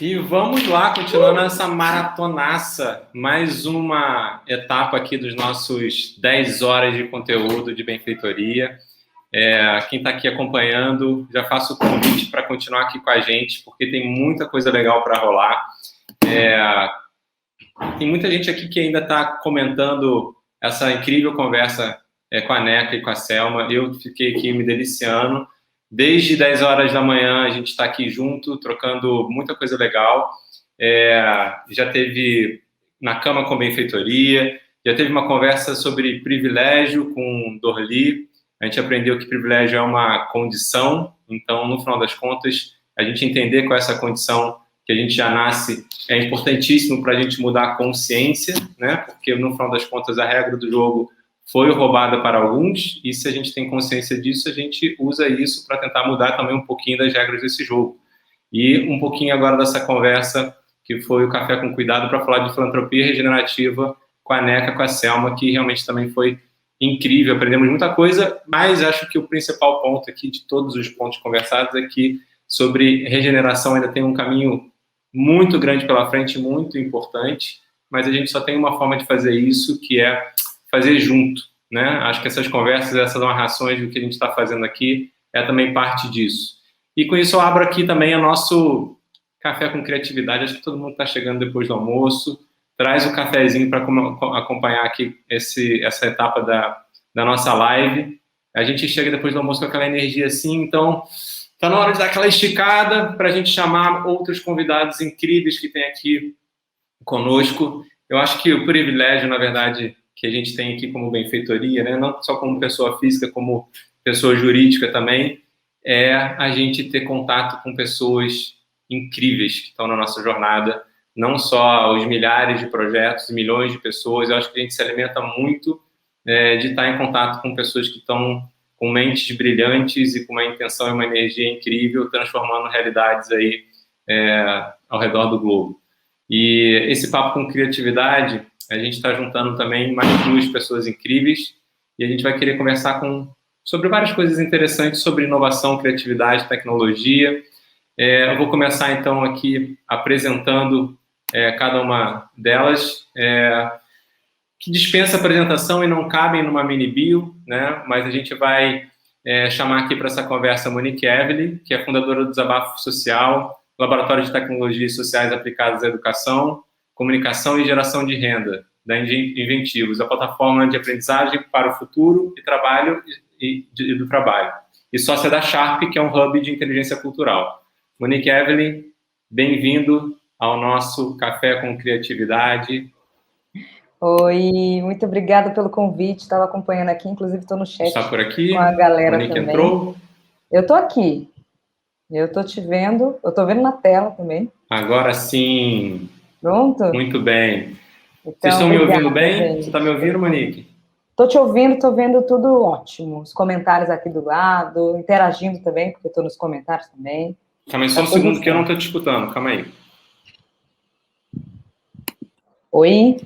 E vamos lá, continuando essa maratonaça, mais uma etapa aqui dos nossos 10 horas de conteúdo de benfeitoria. Quem está aqui acompanhando, já faço o convite para continuar aqui com a gente, porque tem muita coisa legal para rolar. Tem muita gente aqui que ainda está comentando essa incrível conversa com a Neca e com a Selma. Eu fiquei aqui me deliciando. Desde 10 horas da manhã a gente está aqui junto, trocando muita coisa legal. Já teve na cama com benfeitoria, já teve uma conversa sobre privilégio com Dorli. A gente aprendeu que privilégio é uma condição, então, no final das contas, a gente entender qual é essa condição que a gente já nasce é importantíssimo para a gente mudar a consciência, né? Porque, no final das contas, a regra do jogo foi roubada para alguns, e se a gente tem consciência disso, a gente usa isso para tentar mudar também um pouquinho das regras desse jogo. E um pouquinho agora dessa conversa, que foi o Café com Cuidado, para falar de filantropia regenerativa com a Neca, com a Selma, que realmente também foi incrível, aprendemos muita coisa, mas acho que o principal ponto aqui de todos os pontos conversados é que sobre regeneração ainda tem um caminho muito grande pela frente, muito importante, mas a gente só tem uma forma de fazer isso, que é fazer junto, né? Acho que essas conversas, essas amarrações do que a gente está fazendo aqui é também parte disso. E com isso eu abro aqui também o nosso Café com Criatividade. Acho que todo mundo está chegando depois do almoço. Traz o cafezinho para acompanhar aqui essa etapa da nossa live. A gente chega depois do almoço com aquela energia assim, então está na hora de dar aquela esticada para a gente chamar outros convidados incríveis que tem aqui conosco. Eu acho que o privilégio, na verdade, que a gente tem aqui como benfeitoria, né, não só como pessoa física, como pessoa jurídica também, é a gente ter contato com pessoas incríveis que estão na nossa jornada, não só os milhares de projetos, milhões de pessoas. Eu acho que a gente se alimenta muito de estar em contato com pessoas que estão com mentes brilhantes e com uma intenção e uma energia incrível, transformando realidades aí ao redor do globo. E esse papo com criatividade, a gente está juntando também mais duas pessoas incríveis e a gente vai querer conversar sobre várias coisas interessantes sobre inovação, criatividade, tecnologia. Eu vou começar, então, aqui apresentando cada uma delas, que dispensa apresentação e não cabem numa mini bio, né? Mas a gente vai chamar aqui para essa conversa a Monique Evelyn, que é fundadora do Desabafo Social, Laboratório de Tecnologias Sociais Aplicadas à Educação, Comunicação e Geração de Renda, da Inventivos, a plataforma de aprendizagem para o futuro e trabalho e do trabalho. E sócia da Sharp, que é um hub de inteligência cultural. Monique Evelyn, bem-vindo ao nosso Café com Criatividade. Oi, muito obrigada pelo convite, estava acompanhando aqui, inclusive estou no chat Está por aqui? Com a galera Monique também. Entrou? Eu estou aqui, eu estou te vendo, eu estou vendo na tela também. Agora sim. Pronto? Muito bem. Então, vocês estão me ouvindo bem? gente. Você está me ouvindo, Monique? Estou te ouvindo, estou vendo tudo ótimo. Os comentários aqui do lado, interagindo também, porque eu estou nos comentários também. Calma aí, só um segundo que eu não estou te escutando. Calma aí. Oi?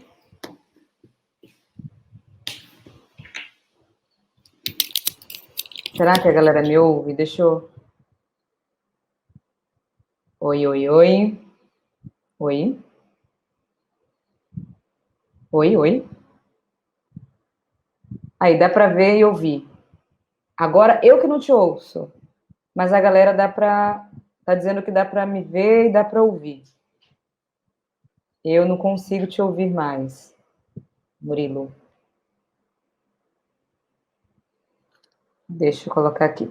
Será que a galera me ouve? Deixa eu... Oi, oi, oi. Oi? Oi, oi. Aí, dá para ver e ouvir. Agora, eu que não te ouço, mas a galera tá dizendo que dá para me ver e dá para ouvir. Eu não consigo te ouvir mais, Murilo. Deixa eu colocar aqui.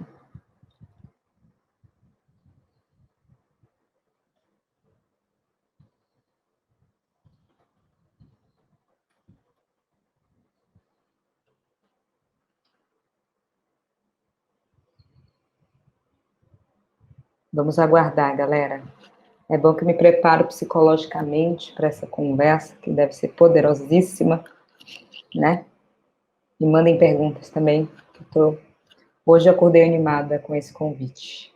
Vamos aguardar, galera. É bom que eu me preparo psicologicamente para essa conversa, que deve ser poderosíssima, né? E mandem perguntas também, que hoje eu acordei animada com esse convite.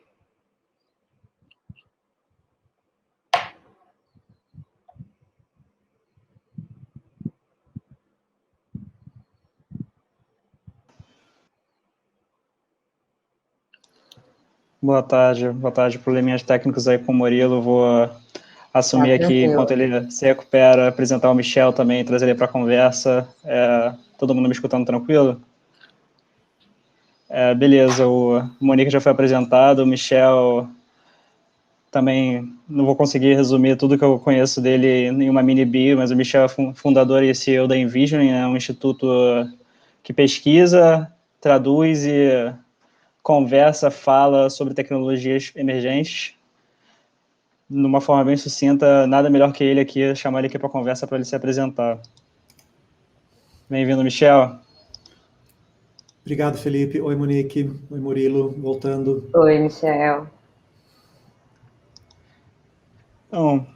Boa tarde, probleminhas técnicos aí com o Murilo, vou assumir aqui, enquanto ele se recupera, apresentar o Michel também, trazer ele para a conversa. Todo mundo me escutando tranquilo? Beleza, o Monique já foi apresentado, o Michel também não vou conseguir resumir tudo que eu conheço dele em uma mini bio, mas o Michel é fundador e CEO da Envision, é um instituto que pesquisa, traduz e conversa, fala sobre tecnologias emergentes de uma forma bem sucinta. Nada melhor que ele aqui, chamar ele aqui para conversa para ele se apresentar. Bem-vindo, Michel. Obrigado, Felipe. Oi, Monique. Oi, Murilo. Voltando. Oi, Michel. Então,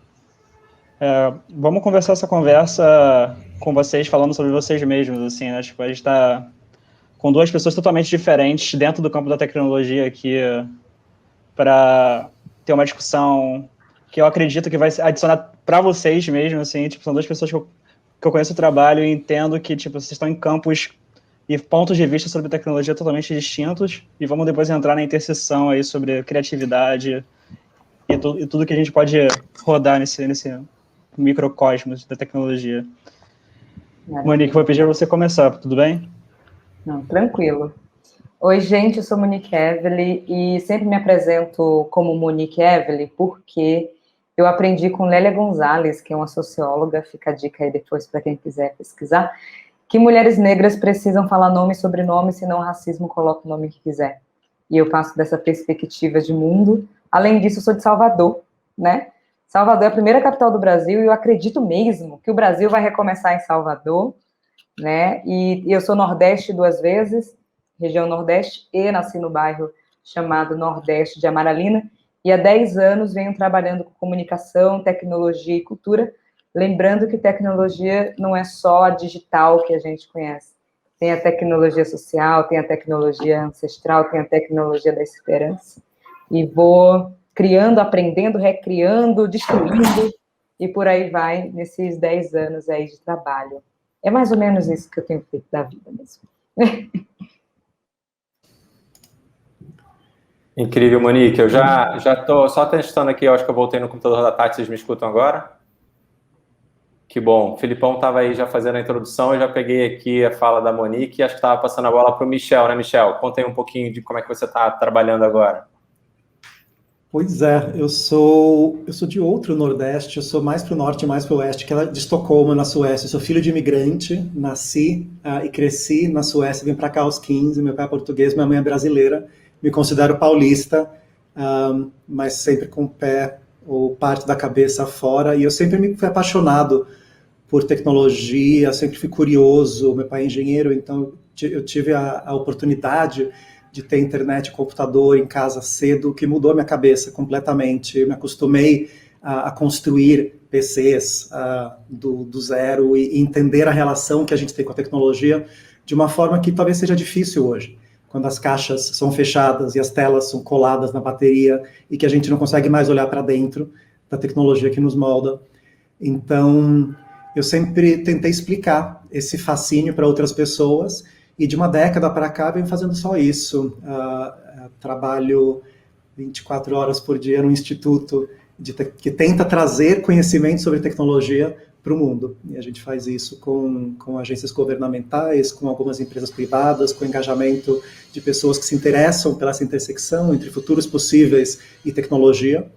vamos conversar essa conversa com vocês, falando sobre vocês mesmos, assim, né? Tipo, a gente está com duas pessoas totalmente diferentes dentro do campo da tecnologia aqui para ter uma discussão que eu acredito que vai adicionar para vocês mesmo, assim, tipo, são duas pessoas que eu conheço o trabalho e entendo que, tipo, vocês estão em campos e pontos de vista sobre tecnologia totalmente distintos, e vamos depois entrar na interseção aí sobre criatividade e tudo que a gente pode rodar nesse microcosmos da tecnologia. Monique, vou pedir para você começar, tudo bem? Não, tranquilo. Oi, gente, eu sou Monique Evely e sempre me apresento como Monique Evely porque eu aprendi com Lélia Gonzalez, que é uma socióloga, fica a dica aí depois para quem quiser pesquisar, que mulheres negras precisam falar nome e sobrenome, senão o racismo coloca o nome que quiser. E eu passo dessa perspectiva de mundo. Além disso, eu sou de Salvador, né? Salvador é a primeira capital do Brasil e eu acredito mesmo que o Brasil vai recomeçar em Salvador, né? E eu sou Nordeste 2 vezes, região Nordeste, e nasci no bairro chamado Nordeste de Amaralina, e há 10 anos venho trabalhando com comunicação, tecnologia e cultura, lembrando que tecnologia não é só a digital que a gente conhece. Tem a tecnologia social, tem a tecnologia ancestral, tem a tecnologia da esperança. E vou criando, aprendendo, recriando, destruindo, e por aí vai, nesses 10 anos aí de trabalho. É mais ou menos isso que eu tenho feito da vida mesmo. Incrível, Monique. Eu já estou só testando aqui, eu acho que eu voltei no computador da Tati, vocês me escutam agora? Que bom. O Filipão estava aí já fazendo a introdução, eu já peguei aqui a fala da Monique e acho que estava passando a bola para o Michel, né, Michel? Conta aí um pouquinho de como é que você está trabalhando agora. Pois é, eu sou de outro Nordeste, eu sou mais para o Norte e mais para o Oeste, que é de Estocolmo, na Suécia. Eu sou filho de imigrante, nasci e cresci na Suécia, vim para cá aos 15, meu pai é português, minha mãe é brasileira, me considero paulista, mas sempre com o pé ou parte da cabeça fora, e eu sempre me fui apaixonado por tecnologia, sempre fui curioso, meu pai é engenheiro, então eu tive a oportunidade de ter internet e computador em casa cedo, que mudou a minha cabeça completamente. Eu me acostumei a construir PCs do zero e entender a relação que a gente tem com a tecnologia de uma forma que talvez seja difícil hoje, quando as caixas são fechadas e as telas são coladas na bateria e que a gente não consegue mais olhar para dentro da tecnologia que nos molda. Então, eu sempre tentei explicar esse fascínio para outras pessoas, e de uma década para cá venho fazendo só isso. Trabalho 24 horas por dia num instituto que tenta trazer conhecimento sobre tecnologia para o mundo. E a gente faz isso com agências governamentais, com algumas empresas privadas, com engajamento de pessoas que se interessam pela essa intersecção entre futuros possíveis e tecnologia.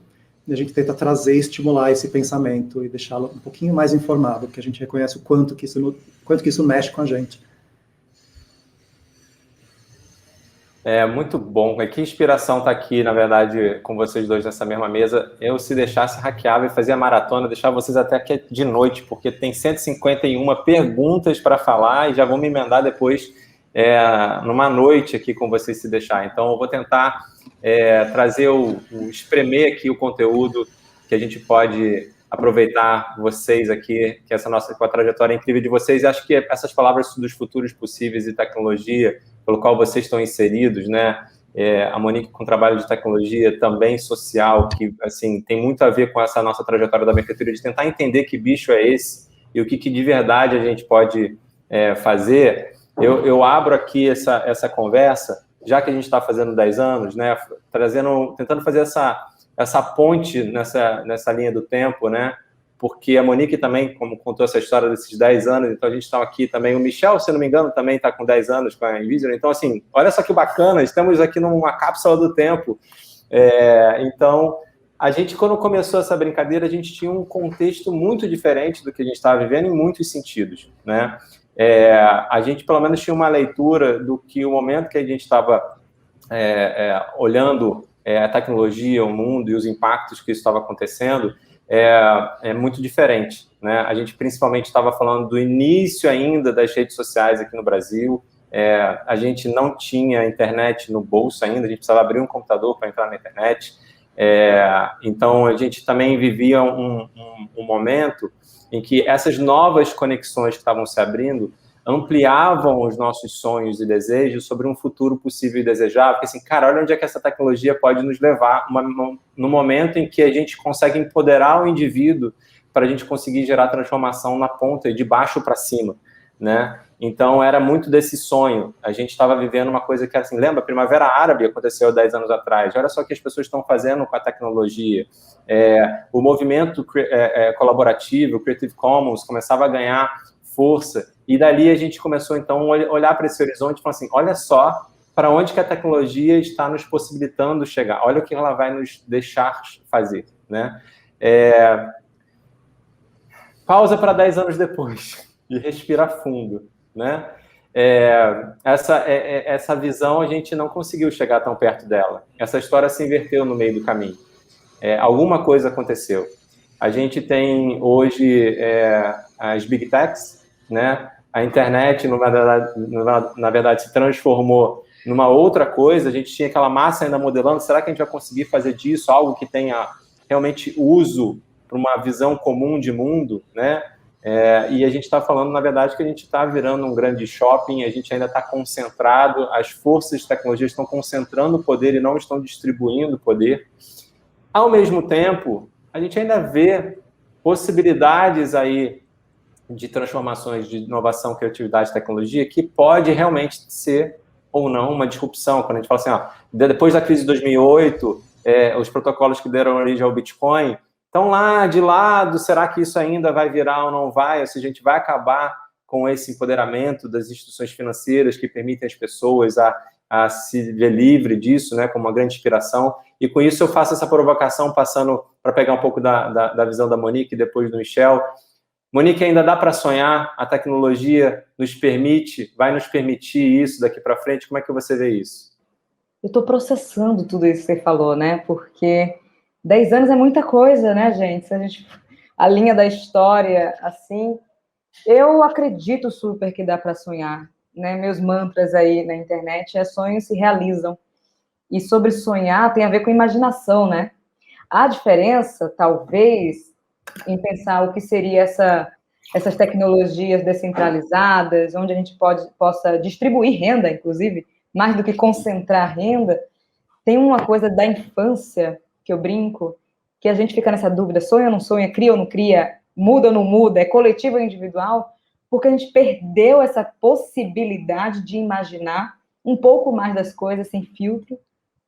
E a gente tenta trazer e estimular esse pensamento e deixá-lo um pouquinho mais informado, porque a gente reconhece o quanto que isso mexe com a gente. É muito bom. Que inspiração estar aqui, na verdade, com vocês dois nessa mesma mesa. Eu, se deixasse, hackeava e fazia maratona, deixava vocês até aqui de noite, porque tem 151 perguntas para falar e já vou me emendar depois numa noite aqui com vocês, se deixar. Então, eu vou tentar trazer espremer aqui o conteúdo que a gente pode aproveitar vocês aqui, que com a trajetória incrível de vocês. E acho que essas palavras dos futuros possíveis e tecnologia, pelo qual vocês estão inseridos, né? A Monique com trabalho de tecnologia também social, que assim tem muito a ver com essa nossa trajetória da benfeitoria, de tentar entender que bicho é esse e o que de verdade a gente pode fazer. Eu abro aqui essa conversa, já que a gente está fazendo 10 anos, né? Tentando fazer essa ponte nessa linha do tempo, né? Porque a Monique também, como contou essa história desses 10 anos, então a gente está aqui também, o Michel, se não me engano, também está com 10 anos com a Invisor, então assim, olha só que bacana, estamos aqui numa cápsula do tempo. Então, a gente, quando começou essa brincadeira, a gente tinha um contexto muito diferente do que a gente estava vivendo em muitos sentidos, né? A gente, pelo menos, tinha uma leitura do que o momento que a gente estava olhando a tecnologia, o mundo e os impactos que isso estava acontecendo, é muito diferente, né? A gente principalmente estava falando do início ainda das redes sociais aqui no Brasil. A gente não tinha internet no bolso ainda, a gente precisava abrir um computador para entrar na internet. Então, a gente também vivia um momento em que essas novas conexões que estavam se abrindo ampliavam os nossos sonhos e desejos sobre um futuro possível e desejável, porque assim, cara, olha onde é que essa tecnologia pode nos levar, no momento em que a gente consegue empoderar o indivíduo para a gente conseguir gerar transformação na ponta, de baixo para cima, né? Então, era muito desse sonho. A gente estava vivendo uma coisa que era assim, lembra? A Primavera Árabe aconteceu 10 anos atrás. Olha só o que as pessoas estão fazendo com a tecnologia. O movimento colaborativo, o Creative Commons, começava a ganhar força. E dali a gente começou, então, a olhar para esse horizonte e falar assim, olha só para onde que a tecnologia está nos possibilitando chegar. Olha o que ela vai nos deixar fazer, né? Pausa para 10 anos depois e respirar fundo, né? Essa visão a gente não conseguiu chegar tão perto dela. Essa história se inverteu no meio do caminho. Alguma coisa aconteceu. A gente tem hoje as Big Techs, né? A internet, na verdade, se transformou numa outra coisa. A gente tinha aquela massa ainda modelando. Será que a gente vai conseguir fazer disso algo que tenha realmente uso para uma visão comum de mundo, né? E a gente está falando, na verdade, que a gente está virando um grande shopping, a gente ainda está concentrado, as forças de tecnologia estão concentrando o poder e não estão distribuindo o poder. Ao mesmo tempo, a gente ainda vê possibilidades aí de transformações, de inovação, criatividade e tecnologia, que pode realmente ser ou não uma disrupção. Quando a gente fala assim, depois da crise de 2008, os protocolos que deram origem ao Bitcoin estão lá de lado, será que isso ainda vai virar ou não vai? Ou seja, a gente vai acabar com esse empoderamento das instituições financeiras que permitem às pessoas a se ver livre disso, né, como uma grande inspiração. E com isso eu faço essa provocação, passando para pegar um pouco da visão da Monique e depois do Michel. Monique, ainda dá para sonhar? A tecnologia vai nos permitir isso daqui para frente? Como é que você vê isso? Eu estou processando tudo isso que você falou, né? Porque 10 anos é muita coisa, né, gente? Se a linha da história, assim, eu acredito super que dá para sonhar, né? Meus mantras aí na internet sonhos se realizam. E sobre sonhar tem a ver com imaginação, né? A diferença, talvez, em pensar o que seria essas tecnologias descentralizadas, onde a gente possa distribuir renda, inclusive, mais do que concentrar renda, tem uma coisa da infância, que eu brinco, que a gente fica nessa dúvida, sonha ou não sonha, cria ou não cria, muda ou não muda, é coletivo ou individual, porque a gente perdeu essa possibilidade de imaginar um pouco mais das coisas sem filtro,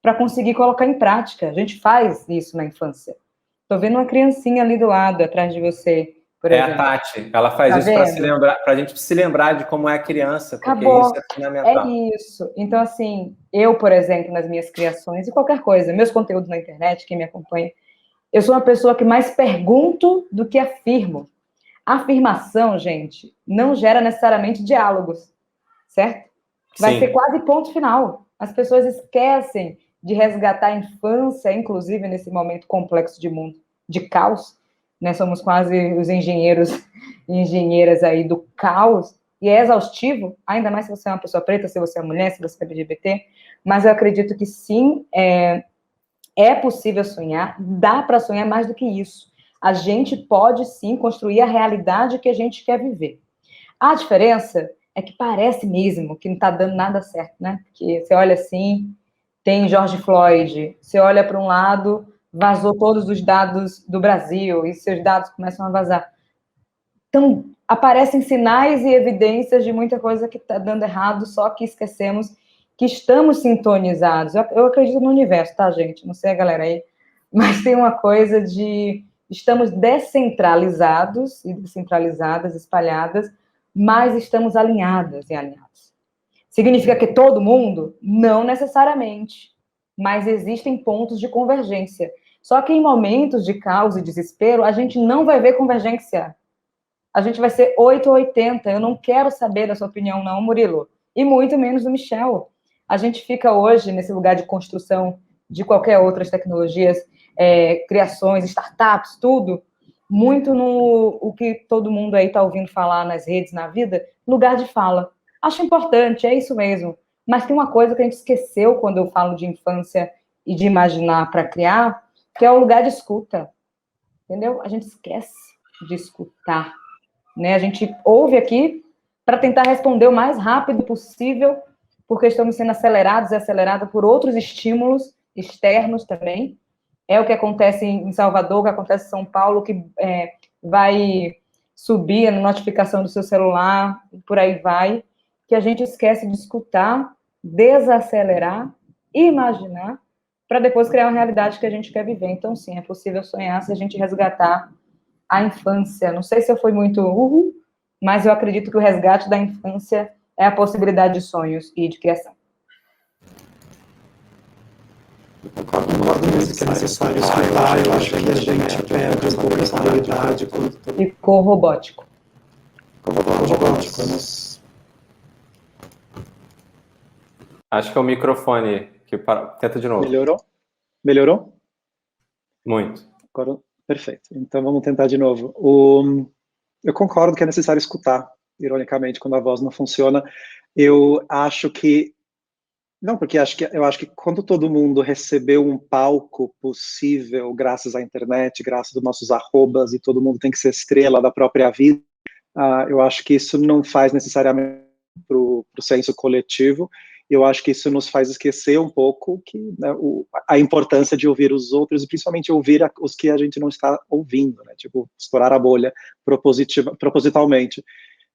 para conseguir colocar em prática. A gente faz isso na infância. Estou vendo uma criancinha ali do lado, atrás de você, por exemplo. A Tati, ela faz isso para a gente se lembrar de como é a criança, porque Acabou. Isso é fundamental. É isso. Então, assim, eu, por exemplo, nas minhas criações, e qualquer coisa, meus conteúdos na internet, quem me acompanha, eu sou uma pessoa que mais pergunto do que afirmo. A afirmação, gente, não gera necessariamente diálogos, certo? Vai ser quase ponto final. As pessoas esquecem de resgatar a infância, inclusive nesse momento complexo de mundo, de caos, né? Somos quase os engenheiros e engenheiras aí do caos, e é exaustivo, ainda mais se você é uma pessoa preta, se você é mulher, se você é LGBT, mas eu acredito que sim, é possível sonhar, dá para sonhar mais do que isso. A gente pode sim construir a realidade que a gente quer viver. A diferença é que parece mesmo que não está dando nada certo, né? Porque você olha assim, tem George Floyd, você olha para um lado, vazou todos os dados do Brasil, e seus dados começam a vazar. Então, aparecem sinais e evidências de muita coisa que está dando errado, só que esquecemos que estamos sintonizados. Eu acredito no universo, tá, gente? Não sei a galera aí, mas tem uma coisa de estamos descentralizados e descentralizadas, espalhadas, mas estamos alinhadas e alinhados. Significa que todo mundo? Não necessariamente, mas existem pontos de convergência. Só que em momentos de caos e desespero, a gente não vai ver convergência. A gente vai ser 8 ou 80. Eu não quero saber da sua opinião, não, Murilo. E muito menos do Michel. A gente fica hoje nesse lugar de construção de qualquer outras tecnologias, criações, startups, tudo, muito no o que todo mundo aí está ouvindo falar nas redes, na vida, lugar de fala. Acho importante, é isso mesmo. Mas tem uma coisa que a gente esqueceu quando eu falo de infância e de imaginar para criar, que é o lugar de escuta. Entendeu? A gente esquece de escutar. Né? A gente ouve aqui para tentar responder o mais rápido possível, porque estamos sendo acelerados e aceleradas por outros estímulos externos também. É o que acontece em Salvador, o que acontece em São Paulo, que vai subir a notificação do seu celular, por aí vai, que a gente esquece de escutar, desacelerar, imaginar, para depois criar uma realidade que a gente quer viver. Então, sim, é possível sonhar se a gente resgatar a infância. Não sei se eu fui muito mas eu acredito que o resgate da infância é a possibilidade de sonhos e de criação. Eu concordo mesmo que é necessário escutar. Eu acho que a gente perde um pouco essa realidade. Ficou robótico. Robótico, né? Acho que é o microfone que tenta de novo. Melhorou? Muito. Agora, perfeito. Então vamos tentar de novo. Eu concordo que é necessário escutar, ironicamente, quando a voz não funciona. Eu acho que não, porque eu acho que quando todo mundo recebeu um palco possível, graças à internet, graças aos nossos arrobas, e todo mundo tem que ser estrela da própria vida, eu acho que isso não faz necessariamente para o senso coletivo. Eu acho que isso nos faz esquecer um pouco né, a importância de ouvir os outros, e principalmente ouvir os que a gente não está ouvindo, né? Tipo, estourar a bolha propositalmente.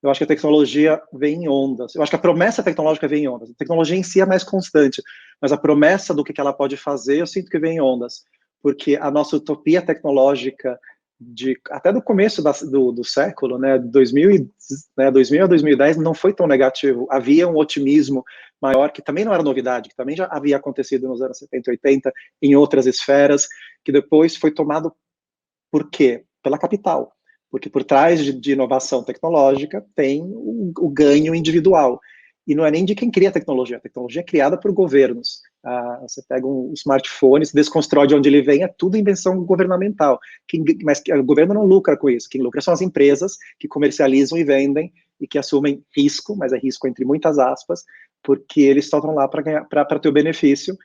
Eu acho que a tecnologia vem em ondas. Eu acho que a promessa tecnológica vem em ondas. A tecnologia em si é mais constante, mas a promessa do que ela pode fazer, eu sinto que vem em ondas. Porque a nossa utopia tecnológica, até do começo do século, né, 2000 a 2010, não foi tão negativo. Havia um otimismo maior, que também não era novidade, que também já havia acontecido nos anos 70 e 80, em outras esferas, que depois foi tomado por quê? Pela capital. Porque por trás de inovação tecnológica tem o ganho individual. E não é nem de quem cria a tecnologia é criada por governos. Você pega um smartphone, se desconstrói de onde ele vem, é tudo invenção governamental. Mas o governo não lucra com isso. Quem lucra são as empresas que comercializam e vendem e que assumem risco, mas é risco entre muitas aspas, porque eles estão lá para ter o benefício,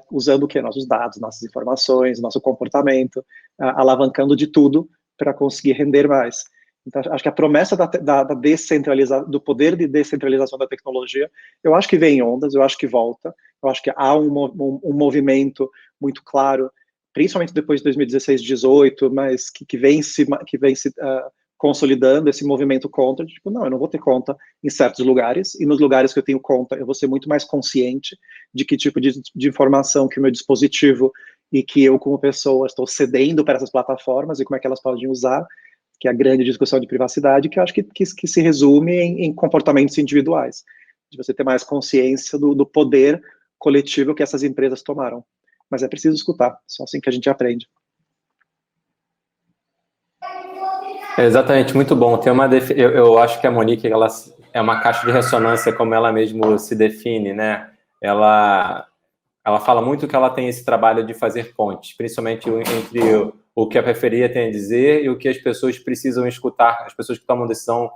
usando o quê? Nossos dados, nossas informações, nosso comportamento, alavancando de tudo para conseguir render mais. Então, acho que a promessa da descentralização, do poder de descentralização da tecnologia, eu acho que vem em ondas, eu acho que volta, eu acho que há um movimento muito claro, principalmente depois de 2016, 2018, mas que vem se consolidando esse movimento contra, tipo, não, eu não vou ter conta em certos lugares, e nos lugares que eu tenho conta, eu vou ser muito mais consciente de que tipo de informação que o meu dispositivo e que eu, como pessoa, estou cedendo para essas plataformas e como é que elas podem usar, que é a grande discussão de privacidade, que eu acho que se resume em comportamentos individuais, de você ter mais consciência do poder coletivo que essas empresas tomaram. Mas é preciso escutar, só assim que a gente aprende. Exatamente, muito bom. Eu acho que a Monique, ela é uma caixa de ressonância, como ela mesmo se define, né? Ela fala muito que ela tem esse trabalho de fazer pontes, principalmente entre o que a periferia tem a dizer e o que as pessoas precisam escutar, as pessoas que tomam decisão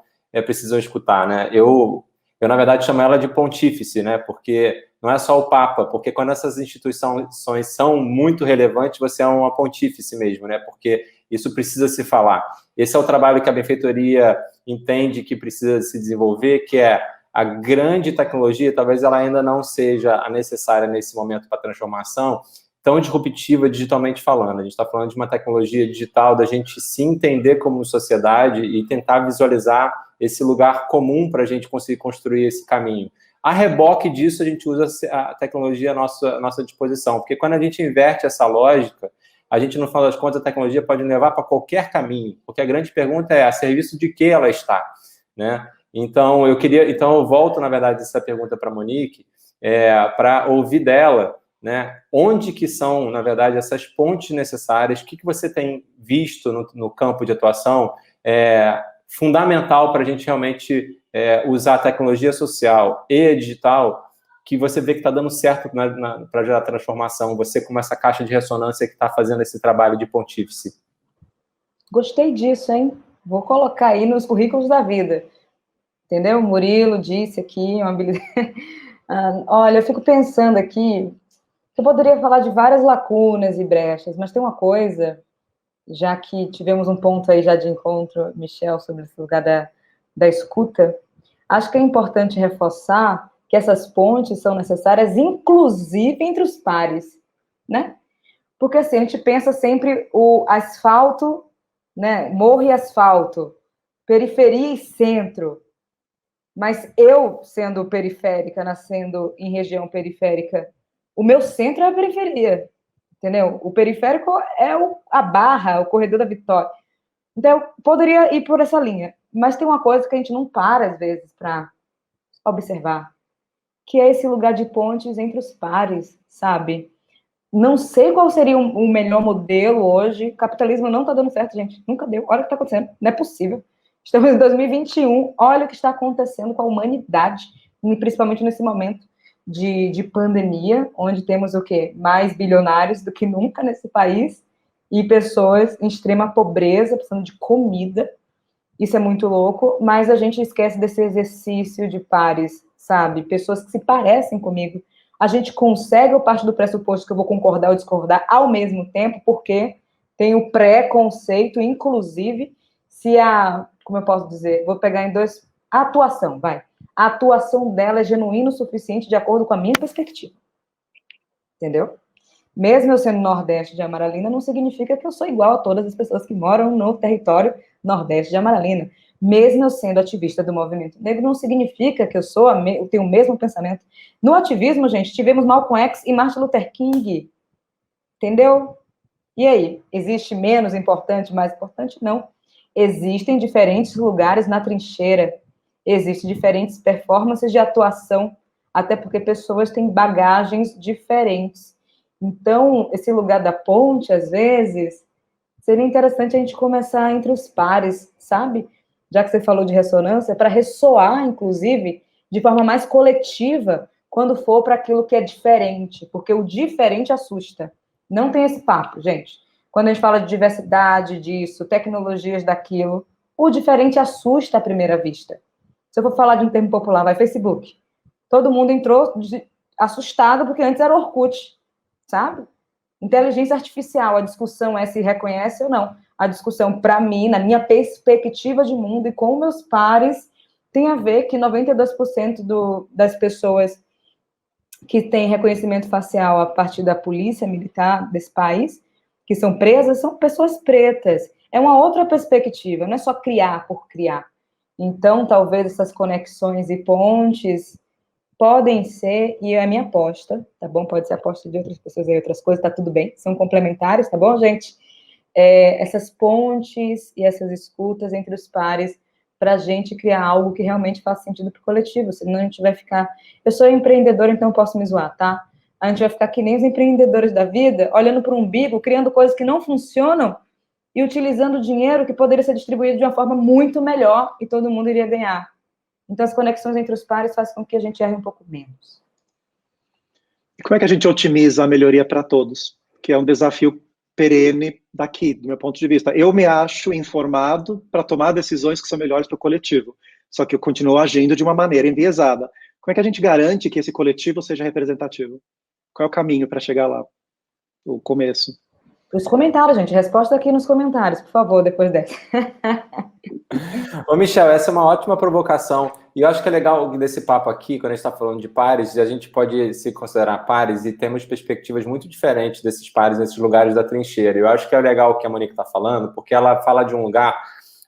precisam escutar, né? Eu, na verdade, chamo ela de pontífice, né? Porque não é só o Papa, porque quando essas instituições são muito relevantes, você é uma pontífice mesmo, né? Porque isso precisa se falar. Esse é o trabalho que a benfeitoria entende que precisa se desenvolver, que é a grande tecnologia, talvez ela ainda não seja a necessária nesse momento para a transformação, tão disruptiva digitalmente falando. A gente está falando de uma tecnologia digital, da gente se entender como sociedade e tentar visualizar esse lugar comum para a gente conseguir construir esse caminho. A reboque disso, a gente usa a tecnologia à nossa disposição, porque quando a gente inverte essa lógica, a gente, no final das contas, a tecnologia pode levar para qualquer caminho, porque a grande pergunta é a serviço de que ela está, né? Então, eu volto, na verdade, essa pergunta para a Monique, para ouvir dela, né? Onde que são, na verdade, essas pontes necessárias? O que você tem visto no campo de atuação fundamental para a gente realmente usar a tecnologia social e a digital, que você vê que está dando certo para gerar transformação, você como essa caixa de ressonância que está fazendo esse trabalho de pontífice? Gostei disso, hein? Vou colocar aí nos currículos da vida. Entendeu? O Murilo disse aqui, uma habilidade... olha, eu fico pensando aqui, que eu poderia falar de várias lacunas e brechas, mas tem uma coisa, já que tivemos um ponto aí já de encontro, Michel, sobre esse lugar da escuta, acho que é importante reforçar que essas pontes são necessárias, inclusive entre os pares, né? Porque assim, a gente pensa sempre o asfalto, né? Morro e asfalto, periferia e centro. Mas eu, sendo periférica, nascendo em região periférica, o meu centro é a periferia, entendeu? O periférico é a Barra, o Corredor da Vitória. Então, eu poderia ir por essa linha. Mas tem uma coisa que a gente não para, às vezes, para observar, que é esse lugar de pontes entre os pares, sabe? Não sei qual seria o melhor modelo hoje. O capitalismo não está dando certo, gente. Nunca deu. Olha o que está acontecendo. Não é possível. Estamos em 2021. Olha o que está acontecendo com a humanidade, principalmente nesse momento de pandemia, onde temos o quê? Mais bilionários do que nunca nesse país e pessoas em extrema pobreza, precisando de comida. Isso é muito louco, mas a gente esquece desse exercício de pares, sabe? Pessoas que se parecem comigo. A gente consegue, eu parto do pressuposto que eu vou concordar ou discordar ao mesmo tempo, porque tem o preconceito, inclusive, se como eu posso dizer, vou pegar em dois, a atuação, vai. A atuação dela é genuína o suficiente de acordo com a minha perspectiva. Entendeu? Mesmo eu sendo nordeste de Amaralina, não significa que eu sou igual a todas as pessoas que moram no território nordeste de Amaralina. Mesmo eu sendo ativista do movimento negro, não significa que eu tenho o mesmo pensamento. No ativismo, gente, tivemos Malcolm X e Martin Luther King. Entendeu? E aí? Existe menos importante, mais importante? Não. Existem diferentes lugares na trincheira. Existem diferentes performances de atuação, até porque pessoas têm bagagens diferentes. Então, esse lugar da ponte, às vezes, seria interessante a gente começar entre os pares, sabe? Já que você falou de ressonância, para ressoar, inclusive, de forma mais coletiva, quando for para aquilo que é diferente, porque o diferente assusta. Não tem esse papo, gente. Quando a gente fala de diversidade disso, tecnologias daquilo, o diferente assusta à primeira vista. Se eu for falar de um termo popular, vai Facebook. Todo mundo entrou assustado, porque antes era Orkut, sabe? Inteligência artificial, a discussão é se reconhece ou não. A discussão, para mim, na minha perspectiva de mundo e com meus pares, tem a ver que 92% das pessoas que têm reconhecimento facial a partir da polícia militar desse país, que são presas, são pessoas pretas. É uma outra perspectiva, não é só criar por criar. Então, talvez essas conexões e pontes podem ser, e é a minha aposta, tá bom? Pode ser a aposta de outras pessoas e outras coisas, tá tudo bem, são complementares, tá bom, gente? Essas pontes e essas escutas entre os pares, para a gente criar algo que realmente faça sentido para o coletivo, senão a gente vai ficar... Eu sou empreendedora, então eu posso me zoar, tá? A gente vai ficar que nem os empreendedores da vida, olhando para o umbigo, criando coisas que não funcionam e utilizando dinheiro que poderia ser distribuído de uma forma muito melhor e todo mundo iria ganhar. Então, as conexões entre os pares fazem com que a gente erre um pouco menos. E como é que a gente otimiza a melhoria para todos? Que é um desafio perene daqui, do meu ponto de vista. Eu me acho informado para tomar decisões que são melhores para o coletivo, só que eu continuo agindo de uma maneira enviesada. Como é que a gente garante que esse coletivo seja representativo? Qual é o caminho para chegar lá? O começo. Os comentários, gente. Resposta aqui nos comentários, por favor, depois dessa. Ô, Michel, essa é uma ótima provocação. E eu acho que é legal desse papo aqui, quando a gente está falando de pares, a gente pode se considerar pares e temos perspectivas muito diferentes desses pares nesses lugares da trincheira. Eu acho que é legal o que a Monique está falando, porque ela fala de um lugar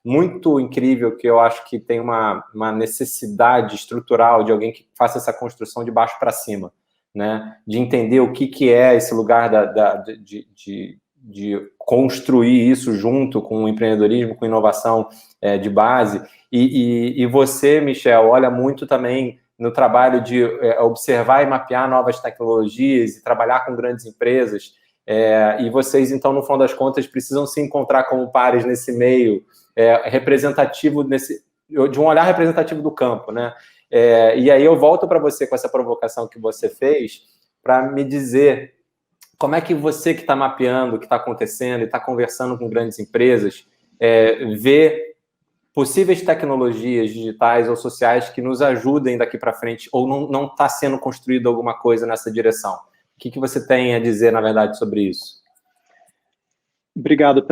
muito incrível que eu acho que tem uma necessidade estrutural de alguém que faça essa construção de baixo para cima, né? De entender o que é esse lugar de construir isso junto com o empreendedorismo, com inovação de base. E você, Michel, olha muito também no trabalho de observar e mapear novas tecnologias e trabalhar com grandes empresas. E vocês, então, no final das contas, precisam se encontrar como pares nesse meio representativo, de um olhar representativo do campo, né? E aí eu volto para você com essa provocação que você fez, para me dizer como é que você que está mapeando o que está acontecendo e está conversando com grandes empresas, vê possíveis tecnologias digitais ou sociais que nos ajudem daqui para frente, ou não está sendo construído alguma coisa nessa direção? O que você tem a dizer, na verdade, sobre isso? Obrigado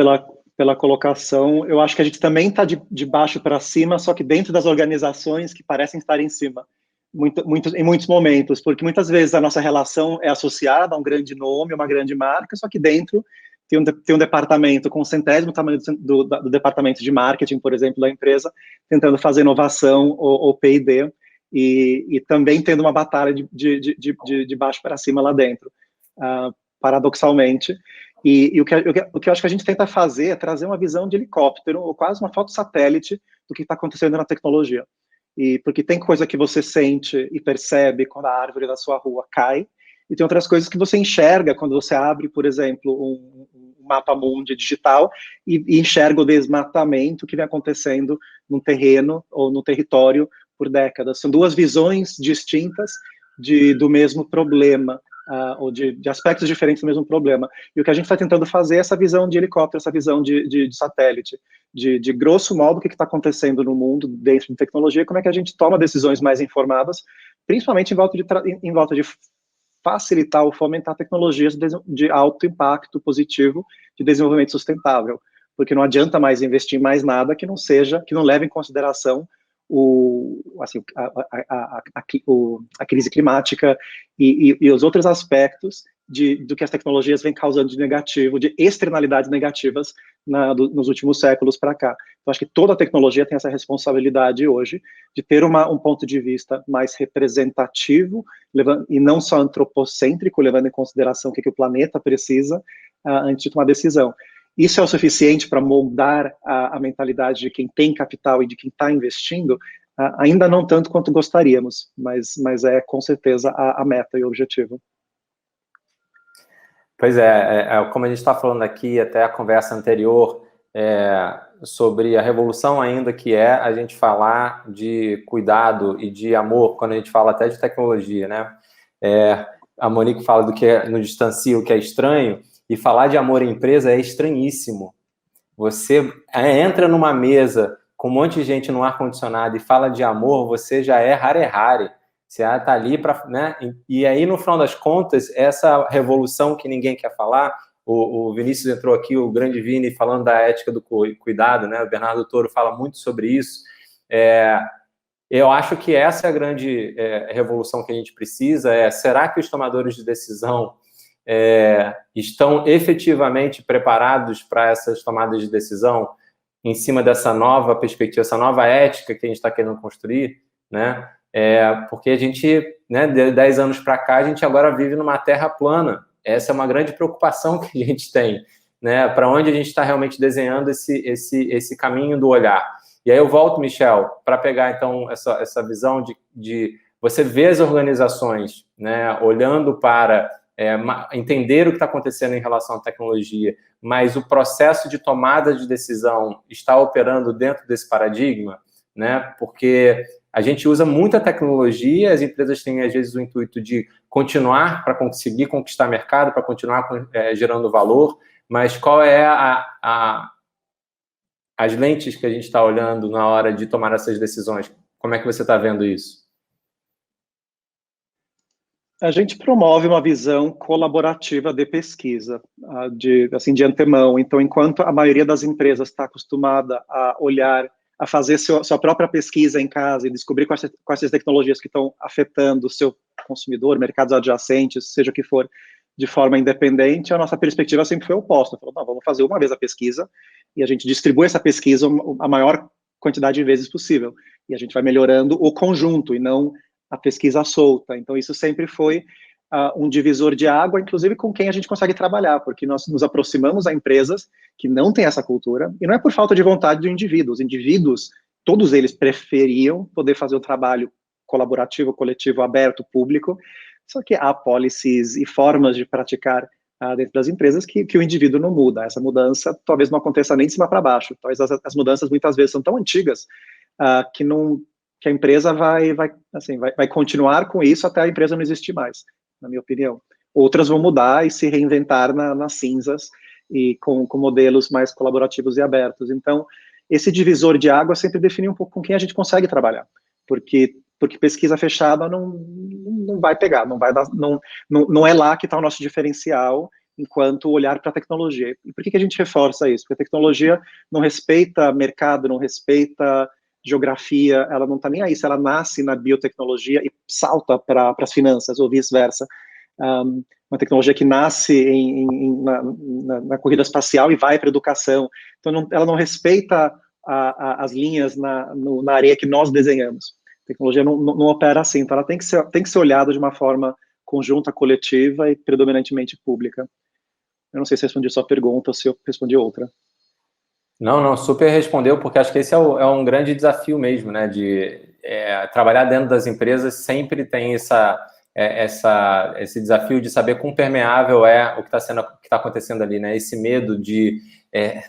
pela colocação. Eu acho que a gente também está de baixo para cima, só que dentro das organizações que parecem estar em cima, em muitos momentos, porque muitas vezes a nossa relação é associada a um grande nome, uma grande marca, só que dentro tem um departamento com o centésimo tamanho do departamento de marketing, por exemplo, da empresa, tentando fazer inovação ou P&D, e também tendo uma batalha de baixo para cima lá dentro, paradoxalmente. E o que eu acho que a gente tenta fazer é trazer uma visão de helicóptero, ou quase uma foto satélite do que está acontecendo na tecnologia. Porque tem coisa que você sente e percebe quando a árvore da sua rua cai, e tem outras coisas que você enxerga quando você abre, por exemplo, um mapa mundi digital e enxerga o desmatamento que vem acontecendo num terreno ou no território por décadas. São duas visões distintas do mesmo problema, ou de aspectos diferentes do mesmo problema. E o que a gente está tentando fazer é essa visão de helicóptero, essa visão de satélite, de grosso modo o que está acontecendo no mundo dentro de tecnologia, como é que a gente toma decisões mais informadas, principalmente em volta de facilitar ou fomentar tecnologias de alto impacto positivo de desenvolvimento sustentável, porque não adianta mais investir em mais nada que não leve em consideração a crise climática e os outros aspectos do que as tecnologias vêm causando de negativo, de externalidades negativas nos últimos séculos para cá. Então, acho que toda a tecnologia tem essa responsabilidade hoje de ter um ponto de vista mais representativo e não só antropocêntrico, levando em consideração o que o planeta precisa antes de tomar decisão. Isso é o suficiente para moldar a mentalidade de quem tem capital e de quem está investindo? Ainda não tanto quanto gostaríamos, mas é com certeza a meta e o objetivo. Pois como a gente está falando aqui, até a conversa anterior, sobre a revolução ainda que é a gente falar de cuidado e de amor, quando a gente fala até de tecnologia, né? A Monique fala do que no distancio, o que é estranho, e falar de amor em empresa é estranhíssimo. Você entra numa mesa com um monte de gente no ar-condicionado e fala de amor, você já é rare. Você está ali para... né? E aí, no final das contas, essa revolução que ninguém quer falar, o Vinícius entrou aqui, o grande Vini, falando da ética do cuidado, né? O Bernardo Toro fala muito sobre isso. Eu acho que essa é a grande revolução que a gente precisa. Será que os tomadores de decisão estão efetivamente preparados para essas tomadas de decisão em cima dessa nova perspectiva, essa nova ética que a gente está querendo construir, né? Porque a gente, né, de 10 anos para cá, a gente agora vive numa terra plana. Essa é uma grande preocupação que a gente tem, né? Para onde a gente está realmente desenhando esse caminho do olhar. E aí eu volto, Michel, para pegar, então, essa visão de você ver as organizações, né, olhando para entender o que está acontecendo em relação à tecnologia, mas o processo de tomada de decisão está operando dentro desse paradigma, né? Porque a gente usa muita tecnologia, as empresas têm, às vezes, o intuito de continuar para conseguir conquistar mercado, para continuar gerando valor, mas qual é as lentes que a gente está olhando na hora de tomar essas decisões? Como é que você está vendo isso? A gente promove uma visão colaborativa de pesquisa, de antemão. Então, enquanto a maioria das empresas está acostumada a olhar, a fazer sua própria pesquisa em casa e descobrir quais as tecnologias que estão afetando o seu consumidor, mercados adjacentes, seja o que for, de forma independente, a nossa perspectiva sempre foi oposta. Falou, não, vamos fazer uma vez a pesquisa e a gente distribui essa pesquisa a maior quantidade de vezes possível. E a gente vai melhorando o conjunto e não a pesquisa solta. Então, isso sempre foi um divisor de água, inclusive com quem a gente consegue trabalhar, porque nós nos aproximamos a empresas que não têm essa cultura, e não é por falta de vontade do indivíduo. Os indivíduos, todos eles preferiam poder fazer o trabalho colaborativo, coletivo, aberto, público, só que há policies e formas de praticar dentro das empresas que o indivíduo não muda. Essa mudança talvez não aconteça nem de cima para baixo. Talvez as mudanças muitas vezes são tão antigas que a empresa vai continuar com isso até a empresa não existir mais, na minha opinião. Outras vão mudar e se reinventar nas cinzas e com modelos mais colaborativos e abertos. Então, esse divisor de água sempre define um pouco com quem a gente consegue trabalhar, porque pesquisa fechada não vai pegar, não é lá que está o nosso diferencial enquanto olhar para a tecnologia. E por que a gente reforça isso? Porque a tecnologia não respeita mercado, não respeita geografia, ela não está nem aí se ela nasce na biotecnologia e salta para as finanças, ou vice-versa. Uma tecnologia que nasce na corrida espacial e vai para a educação. Então, ela não respeita as linhas na areia que nós desenhamos. A tecnologia não opera assim, então ela tem que ser olhada de uma forma conjunta, coletiva e predominantemente pública. Eu não sei se respondi a sua pergunta ou se eu respondi outra. Não, super respondeu, porque acho que esse é um grande desafio mesmo, né, de trabalhar dentro das empresas sempre tem esse desafio de saber quão permeável é o que está acontecendo ali, né, esse medo de,